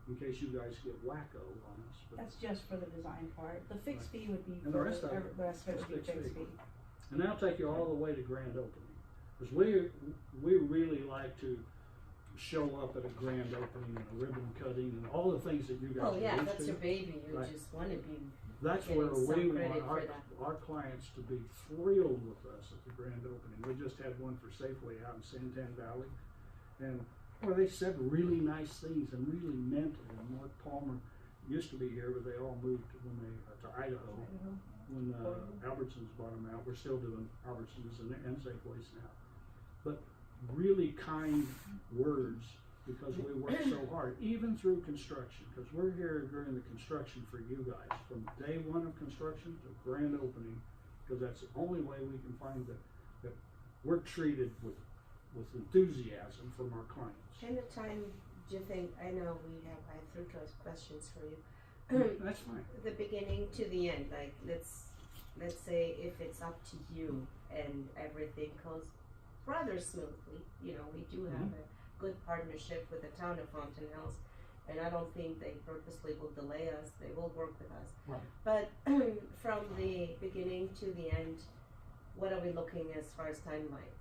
in case you guys get wacko on us. But, That's just for the design part. The fixed fee would be And the for, rest of it the rest of it is would be fixed fixed fee. fee. and that'll take you all the way to grand opening. Cause we really like to show up at a grand opening and a ribbon cutting and all the things that you guys Oh, are yeah, used that's to. your baby, you Right. just wanna be, That's getting where some we credit want for that. our clients to be thrilled with us at the grand opening. We just had one for Safeway out in Santan Valley, and well, they said really nice things and really meant it. And Mark Palmer used to be here, but they all moved when they to Idaho when Albertsons bought them out. We're still doing Albertsons and Safeways now, but really kind words because we work so hard, even through construction, because we're here during the construction for you guys, from day one of construction to grand opening, because that's the only way we can find that we're treated with enthusiasm from our clients. kind of time do you think, I know I have 3 questions for you. That's fine. The beginning to the end, like let's say if it's up to you and everything goes rather smoothly, you know, we do have a good partnership with the town of Fountain Hills, and I don't think they purposely will delay us, they will work with us. Right. But from the beginning to the end, what are we looking as far as timeline?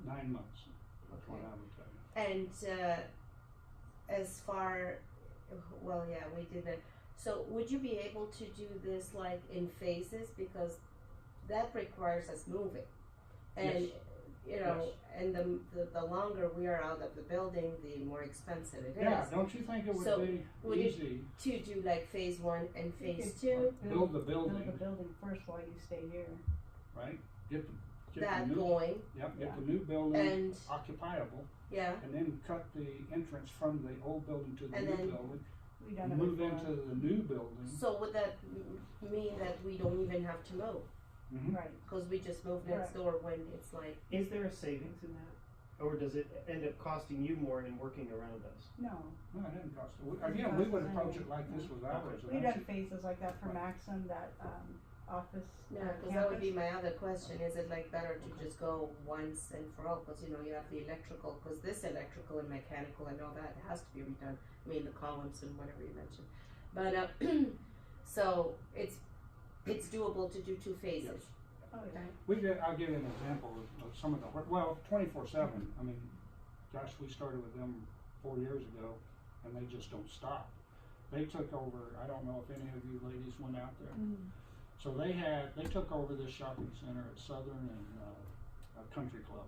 9 months, that's what Okay. I would tell you. And as far, well, yeah, we did that. So would you be able to do this like in phases, because that requires us moving, and Yes. you know, Yes. and the longer we are out of the building, the more expensive it is. Yeah, don't you think it would So, be would it- easy, To do like phase 1 and phase You 2, could build the Build building, the building first while you stay here. right? Get that the new, going, yep, Yeah. get the new building and occupiable, yeah, and then cut the entrance from the old building to the And new then building, We done it move before. into the new building. so would that mean that we don't even have to move, Mhm. Right. because we just move next Correct. door when it's like, Is there a savings in that? Or does it end up costing you more in working around us? No, No, it didn't cost, again, we would approach it like this was ours. and we've that's done it. phases like that for Right. Maxim, that, office, no, campus. because that would be my other question, is it like better to just go once and for all, because you know, you have the electrical, because this electrical and mechanical and all that has to be redone, I mean, the columns and whatever you mentioned, but, so it's doable to do 2 phases. Yes. Oh, yeah. I'll give you an example of some of the, 24/7, I mean, gosh, we started with them 4 years ago, and they just don't stop. They took over, I don't know if any of you ladies went out there. Mhm. So they took over this shopping center at Southern and, Country Club.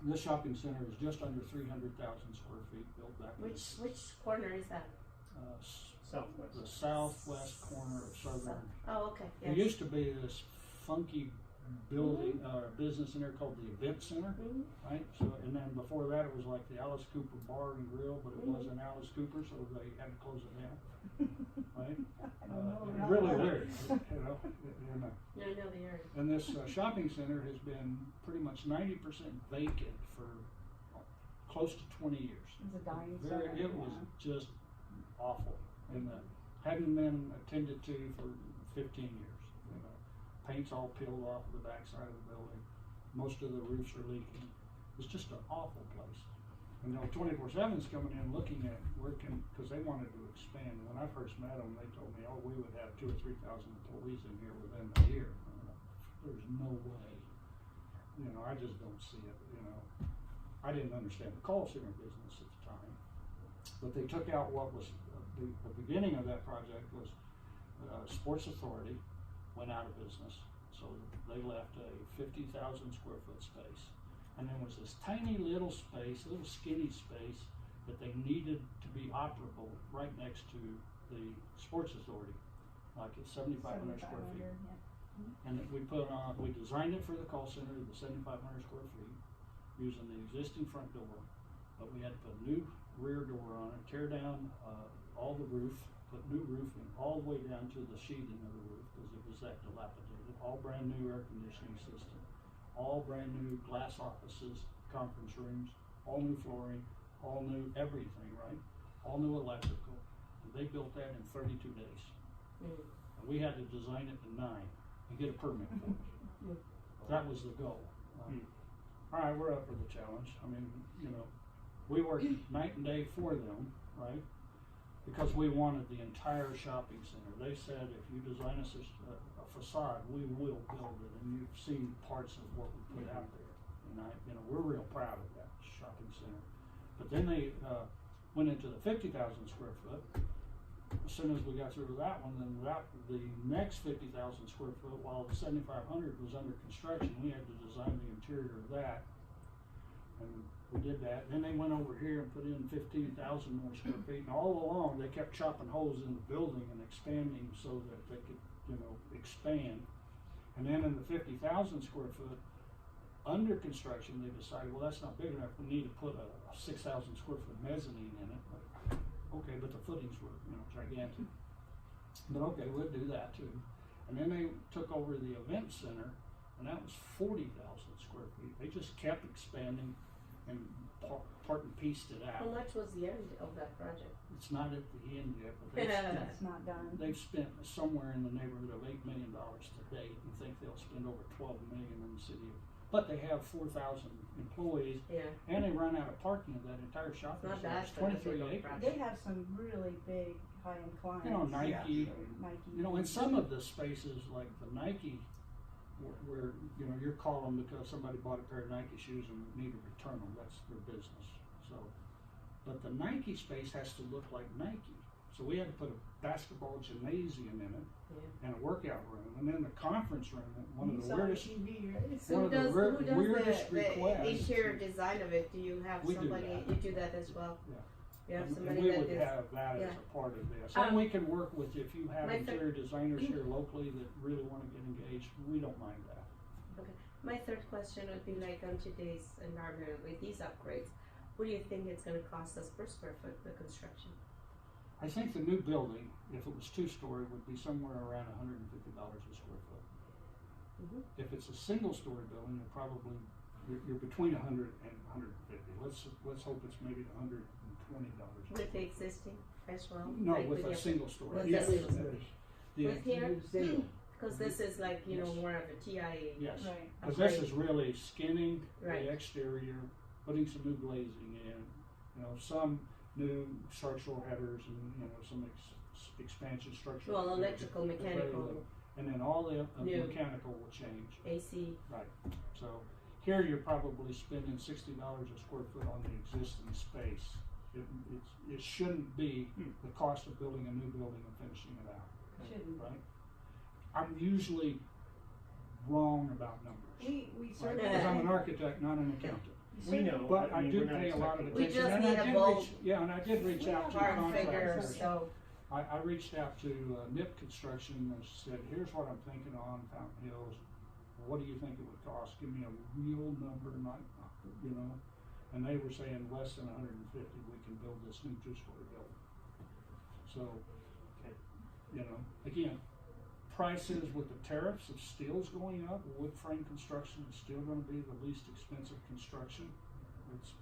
This shopping center is just under 300,000 square feet, built back in Which corner is that? Southwest. the southwest corner of Southern. Oh, okay, There yes. used to be this funky building, business in there called the Event Center, Mhm. right? So, and then before that, it was like the Alice Cooper Bar and Grill, but it Mhm. wasn't Alice Cooper, so they had to close it down, right? I don't know about Really that. weird, you know, and, No, I know the area. and this shopping center has been pretty much 90% vacant for close to 20 years. It's a dying Very, center, it was yeah. just awful, and hadn't been attended to for 15 years. You know, paint's all peeled off of the backside of the building. Most of the roofs are leaking. It's just an awful place. And now 24/7's coming in looking at because they wanted to expand. When I first met them, they told me, oh, we would have 2,000 or 3,000 employees in here within a year. There's no way. You know, I just don't see it, you know. I didn't understand the call center business at the time. But they took out what was, the beginning of that project was Sports Authority went out of business. So they left a 50,000 square foot space. And there was this tiny little space, little skinny space that they needed to be operable right next to the Sports Authority. like it's 7,500 square feet. 7,500, yeah. And we designed it for the call center, the 7,500 square feet, using the existing front door, but we had to put a new rear door on it, tear down, all the roof, put new roofing all the way down to the sheathing of the roof, because it was that dilapidated, all brand new air conditioning system, all brand new glass offices, conference rooms, all new flooring, all new everything, right? All new electrical, and they built that in 32 days. Mm. And we had to design it in 9 and get a permit for it. That was the goal. All right, we're up for the challenge. I mean, you know, we worked night and day for them, right? Because we wanted the entire shopping center. They said, if you design us a facade, we will build it. And you've seen parts of what we put out there. And we're real proud of that shopping center. But then they went into the 50,000 square foot. As soon as we got through with that one, then the next 50,000 square foot, while the 7,500 was under construction, we had to design the interior of that. And we did that. Then they went over here and put in 15,000 more square feet. And all along, they kept chopping holes in the building and expanding so that they could, expand. And then in the 50,000 square foot, under construction, they decided, well, that's not big enough. We need to put a 6,000 square foot mezzanine in it. Okay, but the footings were, gigantic. But okay, we'll do that too. And then they took over the event center, and that was 40,000 square feet. They just kept expanding and part and pieced it How out. much was the end of that project? It's not at the end yet, but It's not done. they've spent somewhere in the neighborhood of $8 million to date, and think they'll spend over $12 million in the city. But they have 4,000 employees, Yeah. and they run out of parking of that entire shopping Not center. bad It's for a 23 big acres. They have some really big high-end clients. Nike. Nike. And some of the spaces, like the Nike, where you're calling because somebody bought a pair of Nike shoes and need to return them. That's their business. So, but the Nike space has to look like Nike. So we had to put a basketball gymnasium in it, and a workout room, and then the conference room. One of the weirdest. TV, right? So One who of the does, who does weirdest the requests. interior design of it? Do you have We do somebody, that. you do that as well? Yeah. You have And somebody we that would is, have that as yeah. a part of this. And we can work with, if you have my interior designers here locally that really want to get engaged, we don't mind that. my third question would be like on today's environment with these upgrades, what do you think it's gonna cost us per square foot, the construction? I think the new building, if it was 2-story, would be somewhere around $150 a square foot. Mhm. If it's a single-story building, you're between 100 and 150. Let's hope it's maybe $120. With the existing as well? No, like with a your- single story. with Yes. the single With here? Sale. Cause this is like, Yes. more of a TIA. Yes, Right. because this is really skinning Right. the exterior, putting some new glazing in, some new structural headers and, some expansion structure. Well, electrical, mechanical, And then all the New. mechanical will change. AC, Right, so here you're probably spending $60 a square foot on the existing space. It shouldn't be the cost of building a new building and finishing it out, Shouldn't. right? I'm usually wrong about numbers. We Right? certainly. Because I'm an architect, not an accountant. We know. But I mean, do we're not pay a lot of expecting- We attention. just and need I a did bold- reach- Yeah, and I did reach out to hard figure, contractors. so, I reached out to NIP Construction and said, here's what I'm thinking on Fountain Hills. What do you think it would cost? Give me a real number, not, and they were saying less than 150, we can build this new 2-story building. So, again, prices with the tariffs of steel's going up, wood frame construction is still gonna be the least expensive construction. It's,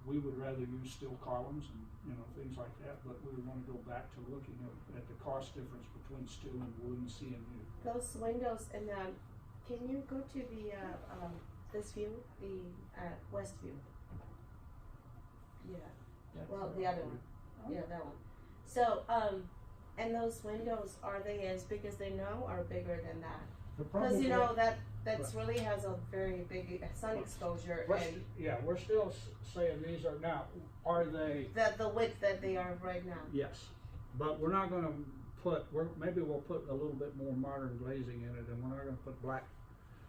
we would rather use steel columns and, things like that, but we want to go back to looking at the cost difference between steel and wood and CMU. those windows, and, can you go to the, this view, the, west view? Yeah, well, the other one, yeah, that one. So, and those windows, are they as big as they know, or bigger than that? Cause that's really has a very big sun exposure, and We're still saying these are, now, are they? the width that they are right now. Yes, but we're not gonna maybe we'll put a little bit more modern glazing in it, and we're not gonna put black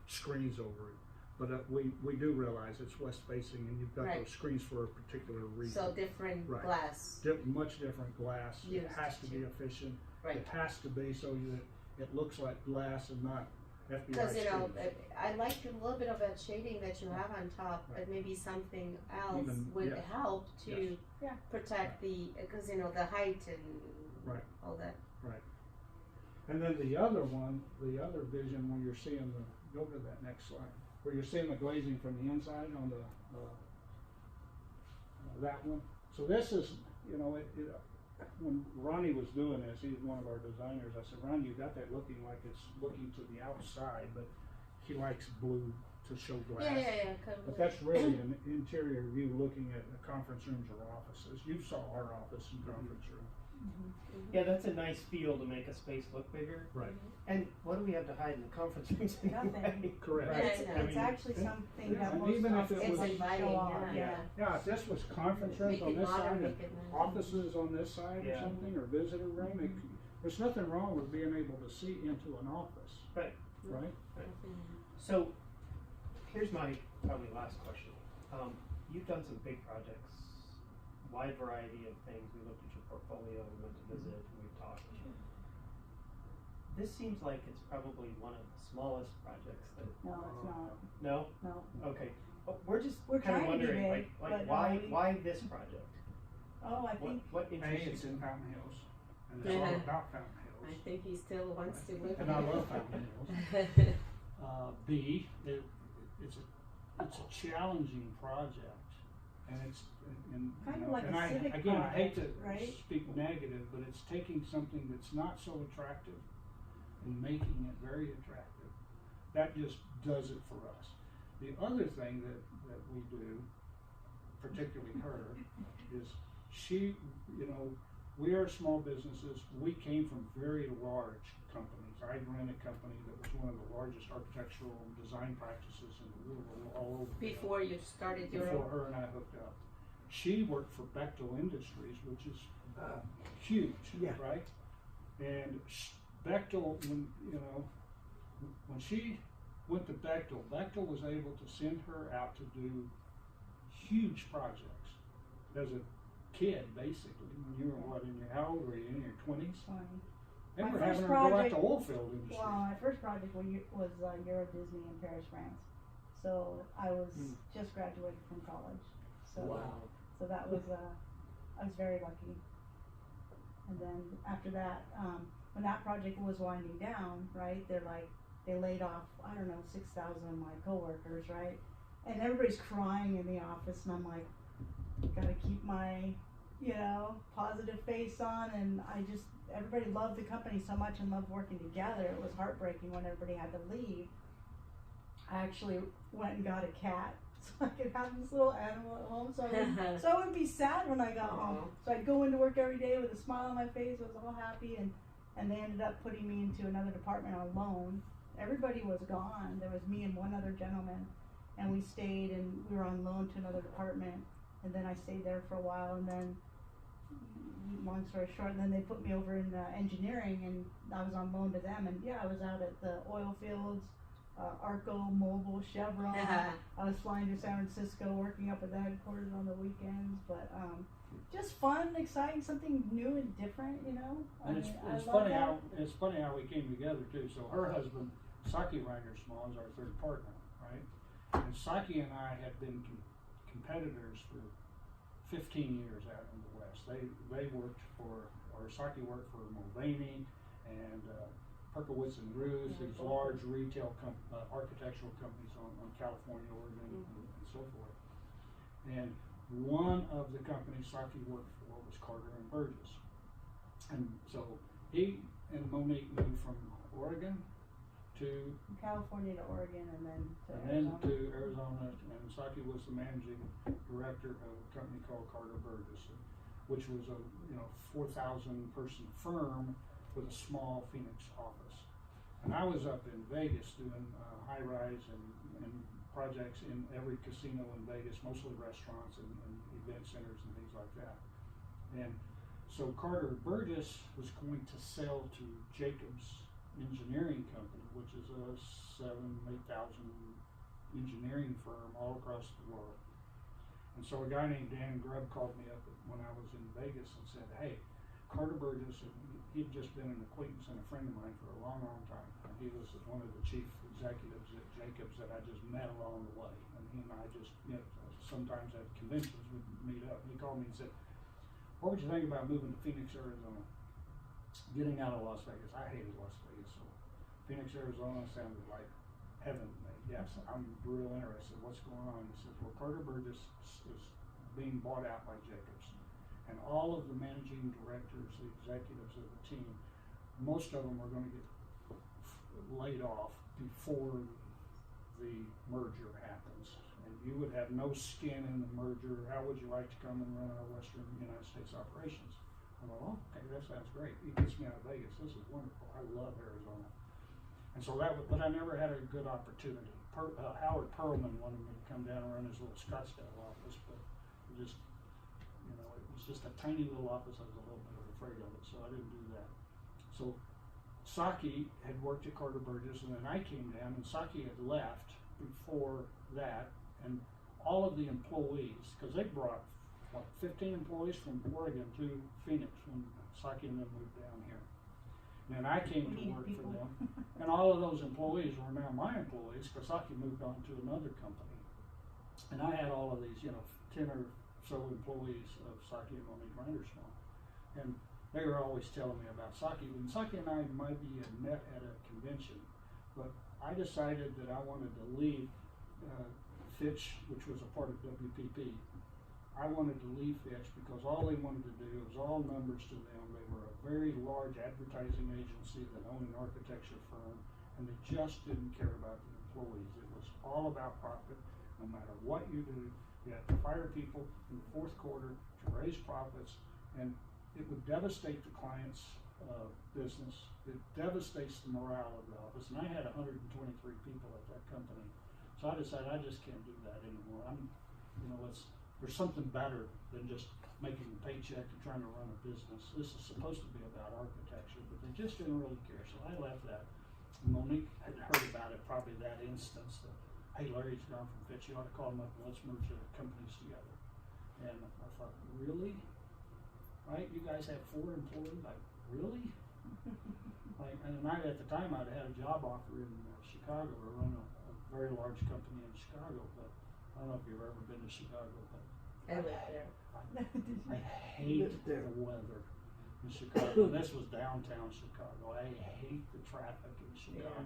screens over it. But we do realize it's west facing, and you've got Right. those screens for a particular reason. So different Right. glass. Much different glass. It Used has to be to. efficient. Right. It has to be so that it looks like glass and not FBI Because, you know, screens. I like a little bit of that shading that you have on top, Right. but maybe something else Even- would yes. help to Yes. Yeah. protect because, you know, the height and Right. all that. And then the other one, the other vision where you're seeing go to that next slide, where you're seeing the glazing from the inside on the, that one. So this is, you know, when Ronnie was doing this, he's one of our designers, I said, Ronnie, you got that looking like it's looking to the outside, but he likes blue to show glass. Yeah. But that's really an interior view looking at the conference rooms or offices. You saw our office and conference room. Yeah, that's a nice feel to make a space look bigger. Right. And what do we have to hide in the conference rooms anyway? Nothing. Correct. Yeah, It's, I know. it's actually something that and most even if it offices It's was- inviting, show off. yeah. Yeah, if this was conference rooms Make on it this modern, side make and it nice. offices on this side or Yeah. something, or visitor room, there's nothing wrong with being able to see into an office, Right. right? So, here's my probably last question. You've done some big projects, wide variety of things. We looked at your portfolio, we went to visit, and we talked. This seems like it's probably one of the smallest projects that. No, it's not. No. No. Okay. We're just We're kind of trying to be wondering, big, like but no, why we- why this project? Oh, I think What interests It's you? in Fountain Hills, and it's all about Fountain I Hills. think he still wants to live And I there. love Fountain Hills. B, it's a challenging project, and it's, and, Kind you of know, like and a I, civic again, I hate to project, right? speak negative, but it's taking something that's not so attractive and making it very attractive. That just does it for us. The other thing that we do, particularly her, is she, you know, we are small businesses. We came from very large companies. I ran a company that was one of the largest architectural and design practices in the world, all over. Before you started your Before own. her and I hooked up. She worked for Bechtel Industries, which is huge, Yeah. right? And Bechtel, when she went to Bechtel, Bechtel was able to send her out to do huge projects as a kid, basically. When you were what, how old were you? In your 20s? 20. They My were first having her go out project- to oil field industry. Well, my first project was Euro Disney in Paris, France. So I was just graduated from college. So Wow. so that was I was very lucky. And then after that, when that project was winding down, right? They laid off, I don't know, 6,000 of my coworkers, right? And everybody's crying in the office, and I'm like, gotta keep my, positive face on. And everybody loved the company so much and loved working together. It was heartbreaking when everybody had to leave. I actually went and got a cat so I could have this little animal at home, so I wouldn't be sad when I got home. Aw. So I'd go into work every day with a smile on my face. I was all happy, and they ended up putting me into another department on loan. Everybody was gone. There was me and one other gentleman, and we stayed, and we were on loan to another department. And then I stayed there for a while, and then, long story short, then they put me over in engineering, and I was on loan to them. And yeah, I was out at the oil fields, Arco, Mobil, Chevron. I was flying to San Francisco, working up at the headquarters on the weekends. But just fun, exciting, something new and different, I And it's love funny that. it's funny how we came together too. So her husband, Saki Reiner Small, is our third partner, right? And Saki and I had been competitors for 15 years out in the West. They worked for, or Saki worked for Mulvaney and Perkowitz and Ruse, these large retail architectural companies on California, Oregon, and so forth. And one of the companies Saki worked for was Carter and Burgess. And so he and Monique moved from Oregon to From California to Oregon, and then to and then Arizona. to Arizona, and Saki was the managing director of a company called Carter Burgess, which was a 4,000 person firm with a small Phoenix office. And I was up in Vegas doing high rise and projects in every casino in Vegas, mostly restaurants and event centers and things like that. And so Carter Burgess was going to sell to Jacobs Engineering Company, which is a 8,000 engineering firm all across the world. And so a guy named Dan Grubb called me up when I was in Vegas and said, hey, Carter Burgess, he'd just been an acquaintance and a friend of mine for a long, long time. And he was one of the chief executives at Jacobs that I just met along the way. And he and I just, sometimes at conventions we'd meet up. And he called me and said, "What would you think about moving to Phoenix, Arizona?" Getting out of Las Vegas. I hated Las Vegas, so Phoenix, Arizona sounded like heaven to me. Yes, I'm real interested. What's going on? He said, "Well, Carter Burgess is being bought out by Jacobs. And all of the managing directors, the executives of the team, most of them are going to get laid off before the merger happens. And you would have no skin in the merger. How would you like to come and run our Western United States operations?" I'm like, "Oh, okay, that sounds great. It gets me out of Vegas. This is wonderful. I love Arizona." And so but I never had a good opportunity. Howard Perlman wanted me to come down and run his little Scottsdale office, but it just, it was just a tiny little office. I was a little bit afraid of it, so I didn't do that. So Saki had worked at Carter Burgess, and then I came down, and Saki had left before that, and all of the employees, because they brought 15 employees from Oregon to Phoenix when Saki and them moved down here. And then I came to work for them, and all of those employees were now my employees because Saki moved on to another company. And I had all of these, 10 or so employees of Saki and Monique Randersmal. And they were always telling me about Saki. And Saki and I maybe had met at a convention, but I decided that I wanted to leave Fitch, which was a part of WPP. I wanted to leave Fitch because all they wanted to do was all numbers to them. They were a very large advertising agency that owned an architecture firm, and they just didn't care about the employees. It was all about profit. No matter what you do, you have to fire people in the fourth quarter to raise profits, and it would devastate the client's business. It devastates the morale of the office. And I had 123 people at that company, so I decided I just can't do that anymore. There's something better than just making a paycheck and trying to run a business. This is supposed to be about architecture, but they just didn't really care. So I left that. Monique had heard about it, probably that instance that, "Hey, Larry's gone from Fitch, you ought to call him up and let's merge the companies together." And I thought, really? Right? You guys have 4 employees? Like, really? And at the time I'd had a job offer in Chicago to run a very large company in Chicago, but I don't know if you've ever been to Chicago, but I live there. I hate the weather in Chicago. This was downtown Chicago. I hate the traffic in Chicago.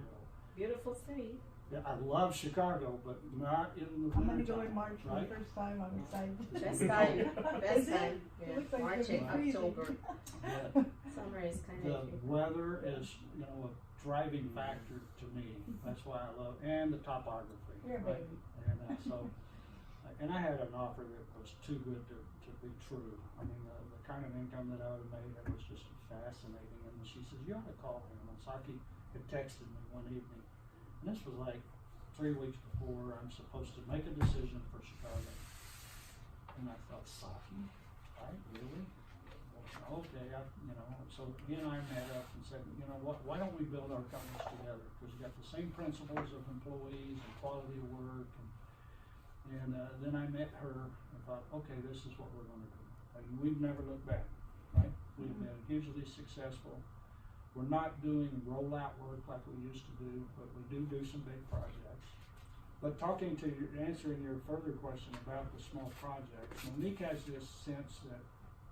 Beautiful city. Yeah, I love Chicago, but not in the I'm gonna winter go in time, March for right? the first time. I'm excited. Best time. Best Is it? time. It Yeah. looks like March it's gonna and be freezing. October. Yeah. Summer is kind The of. weather is, a driving factor to me. That's why I love, and the topography. You're a right? baby. And I had an offer that was too good to be true. I mean, the kind of income that I would have made, it was just fascinating. And she says, "You ought to call him." And Saki had texted me one evening, and this was like 3 weeks before I'm supposed to make a decision for Chicago. And I thought, Saki, right, really? Well, okay, so he and I met up and said, why don't we build our companies together? Because we've got the same principles of employees and quality of work. And then I met her and thought, okay, this is what we're going to do. And we've never looked back, right? We've been hugely successful. We're not doing rollout work like we used to do, but we do some big projects. But answering your further question about the small projects, Monique has this sense that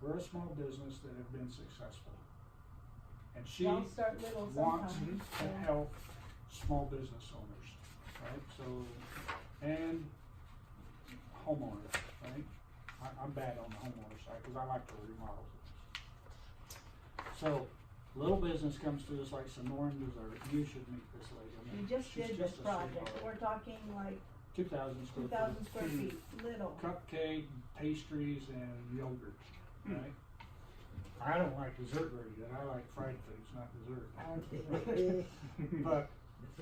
we're a small business that have been successful. And she Y'all start little wants sometimes. to help small business owners, right? So, and homeowners, right? I'm bad on the homeowner side because I like to remodel things. So, little business comes to us like Sonoran Dessert. You should meet this lady. I mean, We just she's did this a project. sweetheart. We're talking like 2,000 square 2,000 square feet, little. Cupcake, pastries, and yogurt, right? I don't like dessert very good. I like fried foods, not dessert. But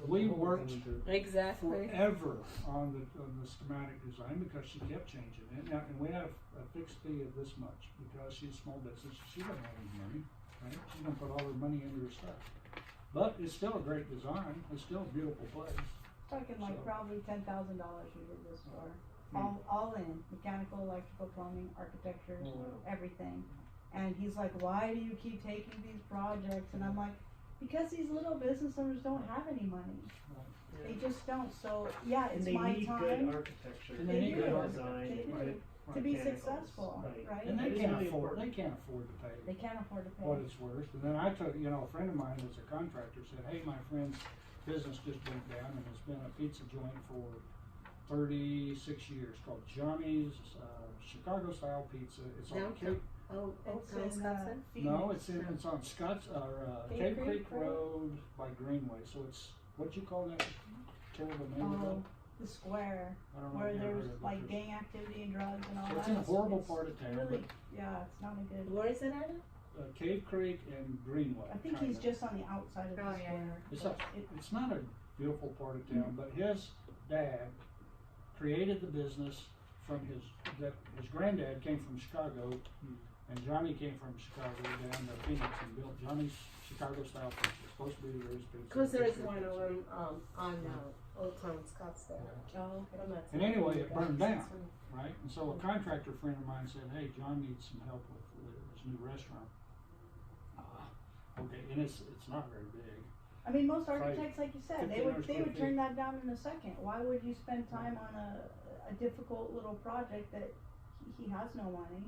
we worked Exactly. forever on the schematic design because she kept changing it. Now, and we had a fixed fee of this much because she's a small business. She doesn't have any money, right? She's gonna put all her money into her stuff. But it's still a great design. It's still a beautiful place. Talking like So- probably $10,000 we did this for. All in, mechanical, electrical, plumbing, architecture, everything. And he's like, why do you keep taking these projects? And I'm like, because these little business owners don't have any money. They just don't. So yeah, And it's they my need good time architecture. And they need good design. They do. Right. to be mechanicals, successful, right? And they It is can't really afford, important. they can't afford to pay They can't afford to pay. what it's worth. And then I took, you know, a friend of mine that's a contractor said, hey, my friend's business just went down and it's been a pizza joint for 36 years called Johnny's, Chicago style pizza. It's on Downtown? Cape, Oh, It's Old Town in, Scottsdale? no, it's Phoenix. it's on Scotts, Cave Cave Creek Creek Road by Greenway. So it's, what you call that terrible name of Oh, it? the square, I don't know. where if you ever there's heard of it. like gang activity and drugs and all So that. it's in a horrible It's part of town, really, but yeah, it's not a good. Where is it at? Cave Creek and Greenway. I think he's kinda. just on the outside of the Oh, yeah. square. It's but It's not a beautiful part of town, but his dad created the business from his granddad came from Chicago, and Johnny came from Chicago down to Phoenix and built Johnny's Chicago style pizza. It's supposed to be the greatest pizza. Cause there is Pizza. one of them, on, Old Town Scottsdale. Oh, okay. I'm not And anyway, it burned down. That's funny. Right, and so a contractor friend of mine said, hey, John needs some help with his new restaurant. Okay, and it's not very big. I mean, most Right. architects, like you said, they 1,500 would square turn feet. that down in a second. Why would you spend time on a difficult little project that he has no money?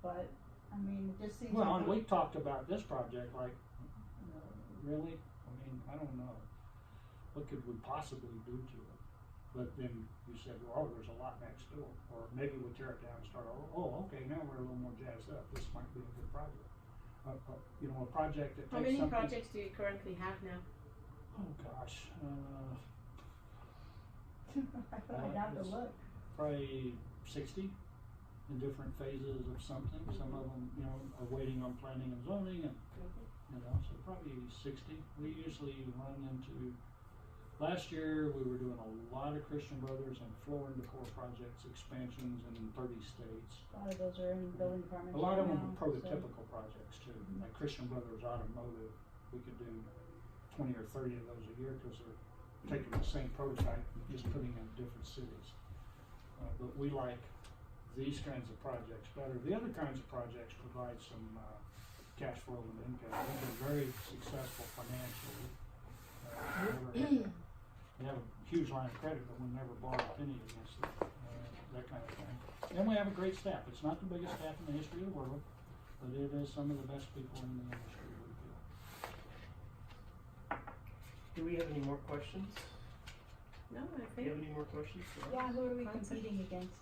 But I mean, it just seems Well, like and we talked about this project like, really? I mean, I don't know. What could we possibly do to it? But then you said, oh, there's a lot next door. Or maybe we tear it down and start over. Oh, okay, now we're a little more jazzed up. This might be a good project. You know, a project that How takes many something. projects do you currently have now? Oh, gosh. I'd have to look. Probably 60 in different phases of something. Some of them, you know, are waiting on planning and zoning, and you know, so probably 60. We usually run into. Last year we were doing a lot of Christian Brothers and floor and decor projects, expansions in 30 states. A lot of those are in building departments. A lot of right them now, are prototypical projects too, like Christian Brothers Automotive. We could do 20 or 30 of those a year because they're taking the same prototype and just putting it in different cities. But we like these kinds of projects better. The other kinds of projects provide some cash flow and income. They've been very successful financially. We have a huge line of credit, but we never borrowed a penny against it. That kind of thing. And we have a great staff. It's not the biggest staff in the history of the world, but it is some of the best people in the industry, we feel. Do we have any more questions? No, I Do you think. have any more questions? Yeah, who are we Concept. competing against?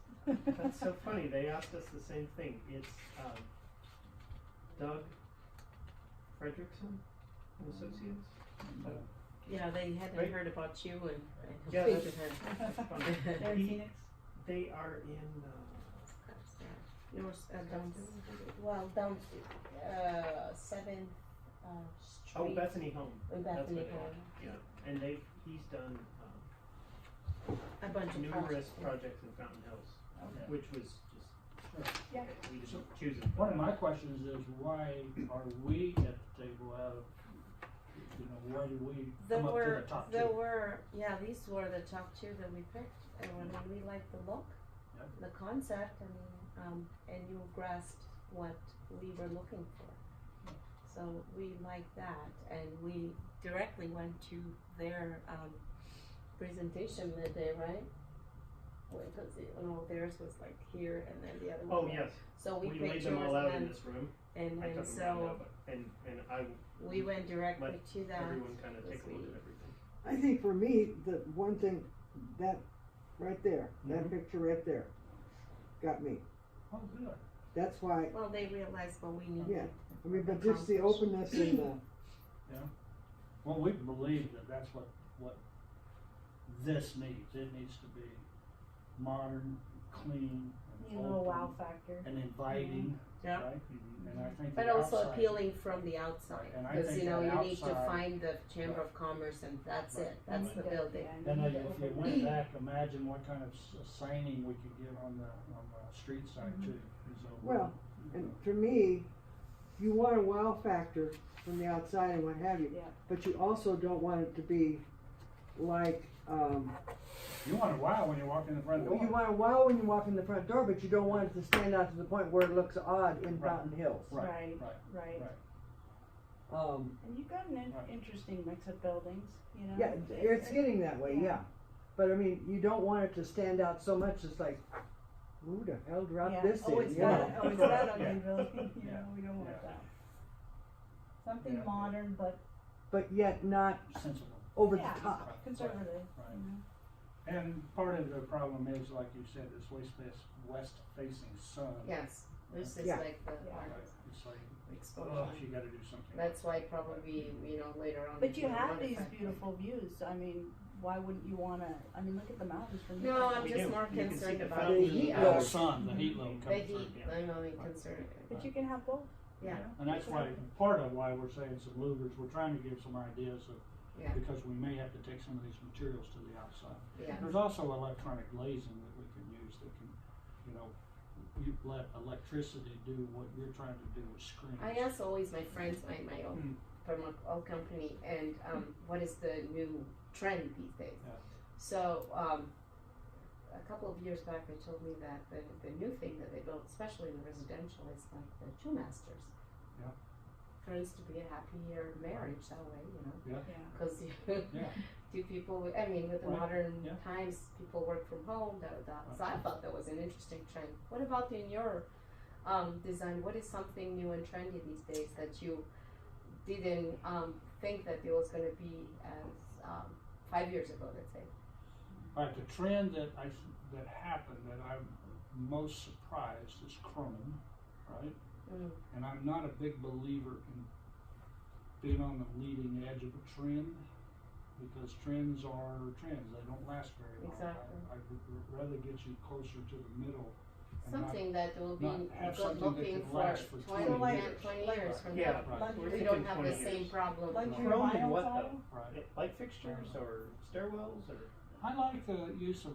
That's so funny. They asked us the same thing. It's Doug Fredrickson and Associates. Yeah, they hadn't Right. heard about you and. Yeah, we that's- had- They're in He- Phoenix. They are in. Yours, well, down, 7th, Street. Oh, Bethany Home. In That's Bethany what they are. Home. Yeah, and he's done A bunch of numerous projects. projects in Fountain Hills, Okay. which was just Yeah. we didn't choose it. One of my questions is why are we at the table out of, you know, why do we There come up were, to the top there two? were, yeah, these were the top two that we picked, and we liked the look, Yep. the concept, I mean, and you grasped what we were looking for. So we liked that, and we directly went to their, presentation that day, right? Because, theirs was like here, and then the other one. Oh there. yes, So we we picked laid yours, them all out in and this room. then, I and took them down so now, but and I we went directly let to that. everyone kind of this take a look week. at everything. I think for me, the one thing, that right there, that Mhm. picture right there, got me. Oh, good. That's why, Well, they realized what we needed. yeah, I mean, but just the openness and the, Well, we believe that that's what this needs. It needs to be modern, clean, You and know, open, wow factor. and inviting, Yeah. right? And I think But the also outside- appealing from the outside, And I because think you know, that you need to outside- find the Chamber of Commerce and that's Right. it, that's the building. And then if you went back, imagine what kind of signing we could get on the street side too. So, well, and for me, you want a wow factor from the outside and what have you, Yeah. but you also don't want it to be like You want a wow when you walk in the front door. You want a wow when you walk in the front door, but you don't want it to stand out to the point where it looks odd in Right. Fountain Hills. Right, right, right. right. And you've got an Right. interesting mix of buildings, you know. Yeah, it's getting that way, yeah. But I mean, you don't want it to stand out so much, it's like, who the hell dropped Yeah. this Oh, in, it's you that, know? oh, it's that Yeah. onion building, you Yeah. know, we don't want Yeah. that. Something Yeah. modern, but But yet not Sensible. over yeah, the top. conservative, Right. you know. And part of the problem is, like you said, this west facing sun. Yes, this is Yeah. like the Yeah. Right. It's like, exposure. you gotta do something. That's why probably, you know, later on. But you it's have gonna these affect- beautiful views, I mean, why wouldn't you wanna, I mean, look at the mountains from here. No, I'm We just do. more You can see concerned the about fountain The heat the, The load. sun, the heat load the comes heat, through. I'm only concerned. But you can have both. Yeah, And that's why, part of why we're saying some louvers, we're trying to give some ideas of, yeah, because we may have to take some of these materials to the outside. yeah. There's also electronic glazing that we can use that can, you know, you let electricity do what you're trying to do with screens. I ask always my friends, my old, Mm. from my old company, and what is the new trend these days? Yeah. So a couple of years back, they told me that the new thing that they built, especially in residential, is like the two masters. Yeah. Turns to be a happier marriage that way, you know, Yeah, Yeah. because yeah, two people. I mean, with the Right. modern Yeah. times, people work from home. So I thought that was an interesting trend. What about in your design? What is something new and trendy these days that you didn't think that it was going to be as 5 years ago? Let's say. all right, the trend that that happened that I'm most surprised is chrome, right? Mm. And I'm not a big believer in being on the leading edge of a trend, because trends are trends, they don't last very long. Exactly. I would rather get you closer to the middle. and Something that will be not have good something that looking can for last for 20, 20 10, years. 20 years from Yeah, now. Right. we're We thinking don't have 20 the same years. problem. Luxury Chrome and vinyl what tile? though? Right. Light fixtures or stairwells or? I like the use of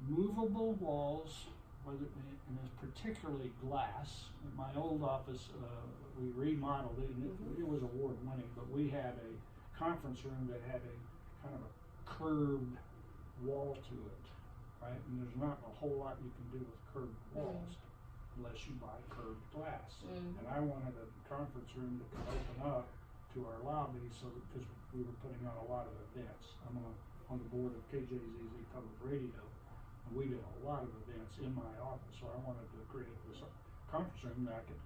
movable walls, whether, and it's particularly glass. In my old office, we remodeled it, and it was award winning, but we had a conference room that had a kind of a curved wall to it, right? And there's not a whole lot you can do with curved walls unless you buy curved glass. Mm. And I wanted a conference room that could open up to our lobby, so that, because we were putting on a lot of events. I'm on the board of KJZZ Public Radio, and we did a lot of events in my office, so I wanted to create this conference room that I could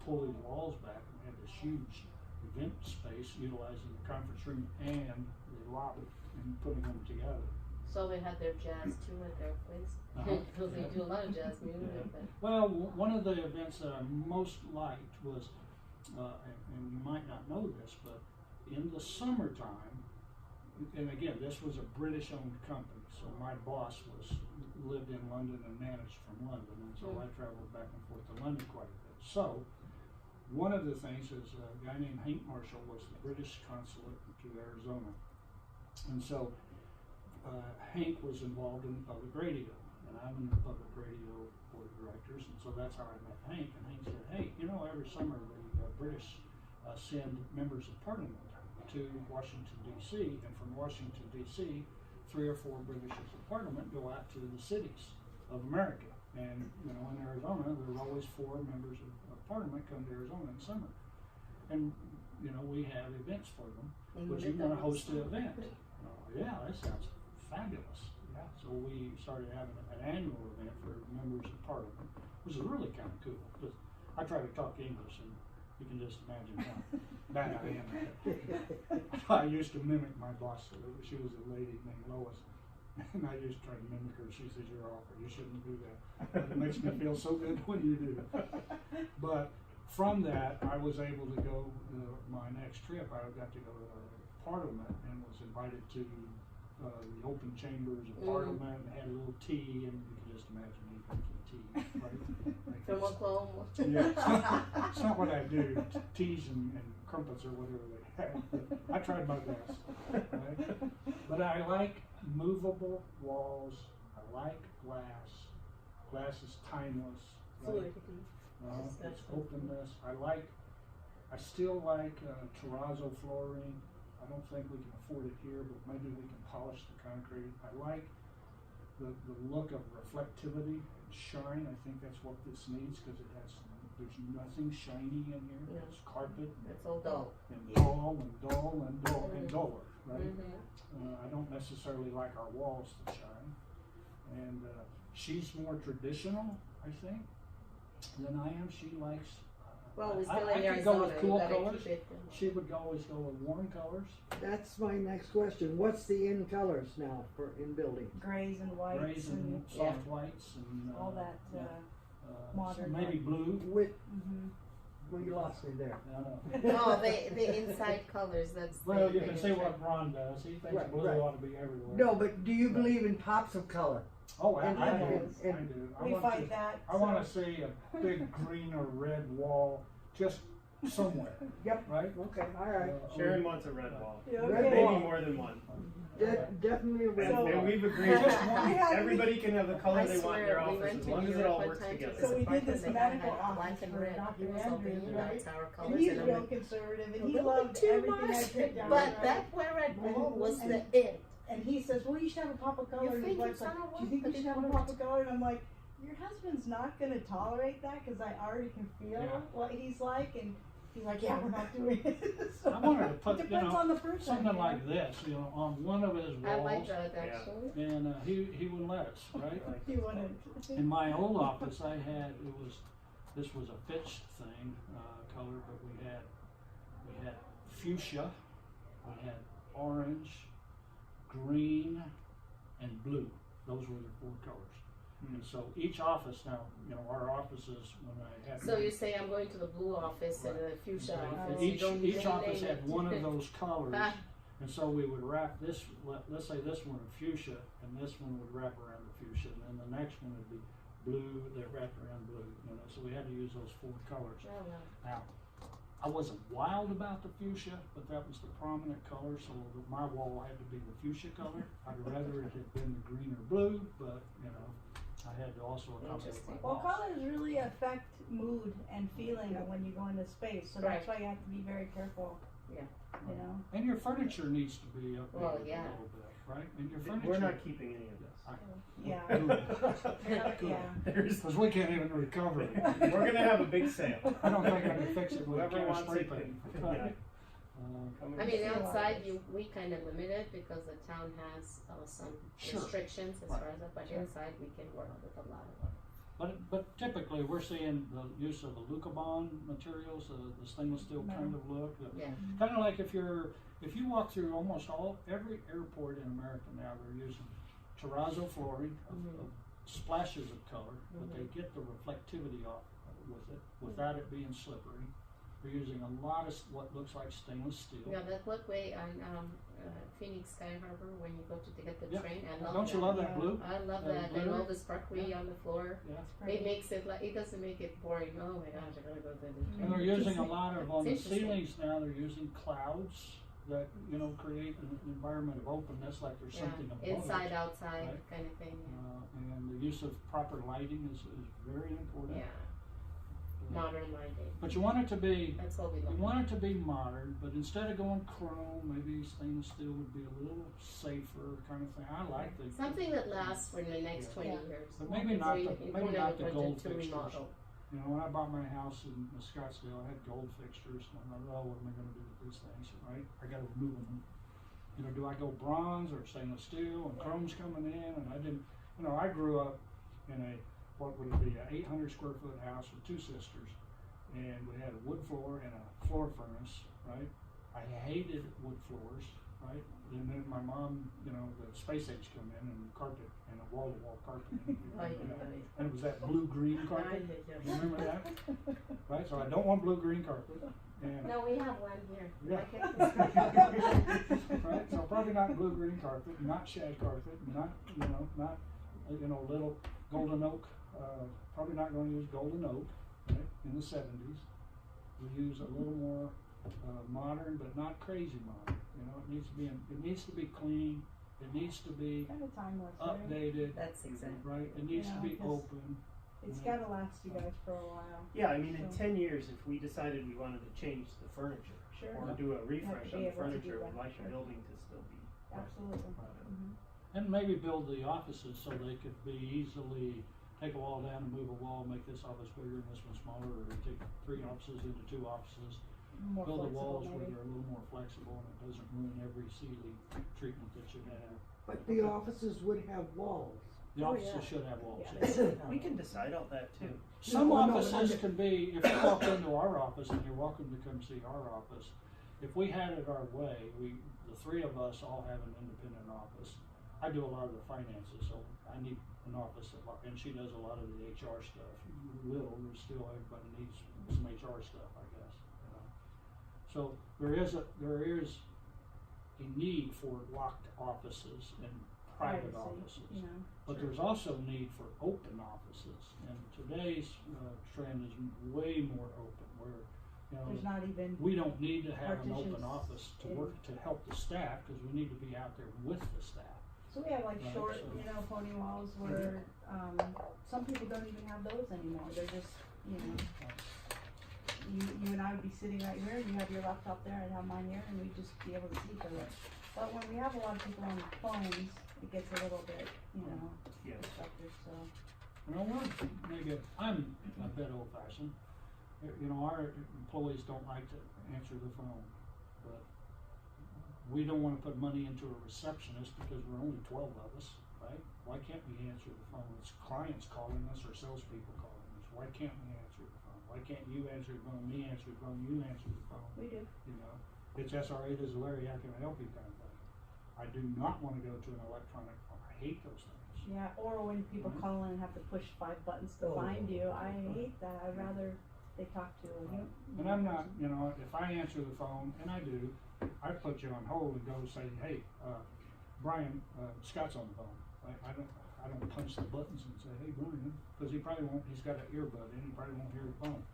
pull these walls back, and we had this huge event space utilizing the conference room and the lobby and putting them together. So they had their jazz too at their place. Uh-huh. Because they do a lot of jazz music. Yeah. But Well, one of the events that I most liked was, and you might not know this, but in the summertime, and again, this was a British-owned company, so my boss lived in London and managed from London, and so I traveled back and forth to London quite a bit. So, one of the things is a guy named Hank Marshall was the British consulate to Arizona, and so Hank was involved in public radio, and I'm in the public radio board of directors, and so that's how I met Hank. And Hank said, "Hey, you know, every summer the British send members of parliament to Washington D.C., and from Washington D.C., 3 or 4 British of parliament go out to the cities of America. And you know, in Arizona, there's always 4 members of parliament come to Arizona in summer, and you know, we have events for them. Would you want to host an event?" Yeah, that sounds fabulous. Yeah. So we started having an annual event for members of parliament, which is really kind of cool. Because I try to talk English, and you can just imagine how bad I am at it. I used to mimic my boss. She was a lady named Lois, and I used to try to mimic her. She says, "You're awful. You shouldn't do that. But it makes me feel so good when you do." But from that, I was able to go. My next trip, I got to go to Parliament and was invited to the open chambers of Parliament, and had a little tea, and you can just imagine me drinking tea, right? Like from this. Oklahoma. Yeah, it's not what I do. Teas and crumpets or whatever they have. But I tried my best. Right? But I like movable walls. I like glass. Glass is timeless. Right? It's openness. I still like terrazzo flooring. I don't think we can afford it here, but maybe we can polish the concrete. I like the look of reflectivity and shine. I think that's what this needs, because it has, there's nothing shiny in here. Yeah. It's carpet It's all dull. and dull and dull and dull and duller, right? Mm-hmm. I don't necessarily like our walls to shine. And she's more traditional, I think, than I am. She likes. Well, we I still in could go Arizona, with you cool gotta colors. keep it. She would always go with warm colors, That's my next question. What's the in colors now for in building? Grays and whites grays and and soft whites and all that. yeah. Modern maybe blue. With, Mhm. well, you lost me there. No, the inside colors, that's. Well, the you can biggest see trend. what Ron does. He thinks Right, blue right. ought to be everywhere. No, but do you believe in pops of color? Oh, I and do. and- I and- do. I We want fight to, that. I want to see a big green or red wall just somewhere. Yep. Right? Okay, all right. Sharon wants a red wall. Yeah, Red okay. wall. Maybe more than one. Definitely a red And, So- and wall. we've agreed Just one. everybody can have the color I they want in their swear, we office went as to long New as it York all one works time to together. So we did apartment this they medical had office black and for red. Dr. It was all Andrews, green right? lights, our And colors, he's and I'm real like, conservative, a and he little loved bit too everything I much, put down. but right? that where red wall was And- the it. And he says, well, you should have a pop of color. You And his think wife's it's like, not do you think but we should it have a worked. pop of color? And I'm like, your husband's not going to tolerate that because I already can feel Yeah. what he's like. And he's like, yeah, we're not doing it. So I wanted to put, it depends on the person. something you know? like this, on one of his I walls, like that Yeah. actually. and he wouldn't let us, right? He wanted. In my old office, this was a Fitch thing, color, but we had fuchsia, we had orange, green, and blue. Those were the four colors. And so each office now, our offices, when I had. So you say I'm going to the blue office and the fuchsia office. Each, you don't each name office it. had one of those colors, Ah. and so we would wrap this, let's say this one in fuchsia, and this one would wrap around the fuchsia, and then the next one would be blue that wrapped around blue, so we had to use those four colors. Oh, wow. Now, I wasn't wild about the fuchsia, but that was the prominent color, so my wall had to be the fuchsia color. I'd rather it had been the green or blue, but, I had to also accommodate my Well, boss. colors really affect mood and feeling when you go into space, so that's why you have to be very careful. Yeah. You know. And your furniture needs to be updated Well, a yeah. little bit, right? And your furniture. We're not keeping any of this. Yeah. Good. Yeah. Because we can't even recover it. We're gonna have a big sale. I don't think I can fix it with a Whoever can of wants spray it paint. can- yeah. Come I and mean, see. outside we kind of limited because the town has some Sure. restrictions as Right. far as that, but inside we can work with a lot of. But typically, we're seeing the use of the Lucabond materials, the stainless steel kind of look. Yeah. Kind of like if you walk through almost every airport in America now, they're using terrazzo flooring of splashes of color, but they get the reflectivity off with it without it being slippery. They're using a lot of what looks like stainless steel. Yeah, that look way on Phoenix Sky Harbor when you go to get the Yeah. train. I love Don't that. you love that Yeah. blue? I love That that. glitter? And all the sparkly on the floor. Yeah. It makes it like, it doesn't make it boring. Oh my gosh, I gotta go to the train. And they're using a lot of, on the It's interesting. ceilings now, they're using clouds that, create an environment of openness, like there's something above it. Inside, outside Right. kind of thing. And the use of proper lighting is very important. Yeah. Modern lighting. But you want it to be, That's what we you love. want it to be modern, but instead of going chrome, maybe stainless steel would be a little safer kind of thing. I like the. Something that lasts for the next Yeah. 20 Yeah. years. But maybe not So the- you maybe don't not have the a gold budget to fixtures. remodel. When I bought my house in Scottsdale, I had gold fixtures, and I thought, oh, what am I gonna do with these things, right? I gotta remove them. Do I go bronze or stainless steel, and chrome's coming in, and I didn't, I grew up in what would it be, a 800 square foot house with two sisters, and we had a wood floor and a floor furnace, right? I hated wood floors, right? And then my mom, the space age come in and carpet, and a wall-to-wall carpet. And it was that blue-green carpet. You remember that? Right, so I don't want blue-green carpet. And, No, we have one here. Yeah. right, so probably not blue-green carpet, not shag carpet, not little golden oak. Probably not going to use golden oak, right? In the 70s, we use a little more modern, but not crazy modern. It needs to be clean. It needs to be Kind of timeless, right? updated. That's exactly. Right, it needs to Yeah, be because- open. It's gotta last you guys for a while. Yeah, I mean, in So- 10 years, if we decided we wanted to change the furniture Sure. or do a refresh be on the able to do furniture, that, we'd like the sure. building to still be. Absolutely. Mhm. And maybe build the offices so they could be easily, take a wall down and move a wall, make this office bigger and this one smaller, or take 3 offices into 2 offices. More Build the flexible, walls where maybe. they're a little more flexible and it doesn't ruin every ceiling treatment that you have. But the offices would have walls. The Oh, offices yeah. should have walls. Yeah. yes. We can decide all that too. Some No, no, offices I'm- can be, if you walk into our office, and you're welcome to come see our office, if we had it our way, the 3 of us all have an independent office. I do a lot of the finances, so I need an office, and she does a lot of the HR stuff. There's still, everybody needs some HR stuff, I guess, you know. So there is a need for locked offices and private Privacy, offices. You know. But there's also need for open offices, and today's trend is way more open, where, There's not even, we don't need to have an open partitions office to in- work, to help the staff, because we need to be out there with the staff. so we have like Right, short, so- you know, pony walls where, some people don't even have those anymore. They're just, you know, you and I would be sitting right here, you have your laptop there, I'd have mine here, and we'd just be able to see each other. But when we have a lot of people on phones, it gets a little bit, you know, Yeah. disruptive, so. You know, I'm a bit old fashioned. You know, our employees don't like to answer the phone, but we don't wanna put money into a receptionist because we're only 12 of us, right? Why can't we answer the phone? It's clients calling us or salespeople calling us. Why can't we answer the phone? Why can't you answer the phone, me answer the phone, you answer the phone? We do. You know, it's SRA, this is Larry, how can I help you kind of thing. I do not wanna go to an electronic phone. I hate those things. Yeah, or when people Mhm. call in and have to push 5 buttons to Oh. find you, I hate that. I'd rather they talk to a human. And I'm not, you know, if I answer the phone, and I do, I put you on hold and go say, hey, Brian, Scott's on the phone. I don't punch the buttons and say, hey, Brian, because he probably won't, he's got an earbud in, he probably won't hear the phone.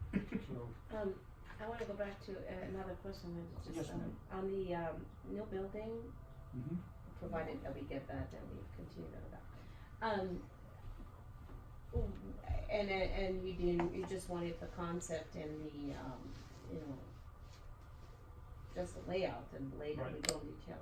So, I wanna go back to another question, that Yes, just, ma'am. on the, new building, mhm. provided that we get that and we continue to that. And you just wanted the concept and the, you know, just the layout, and later we Right. go in detail.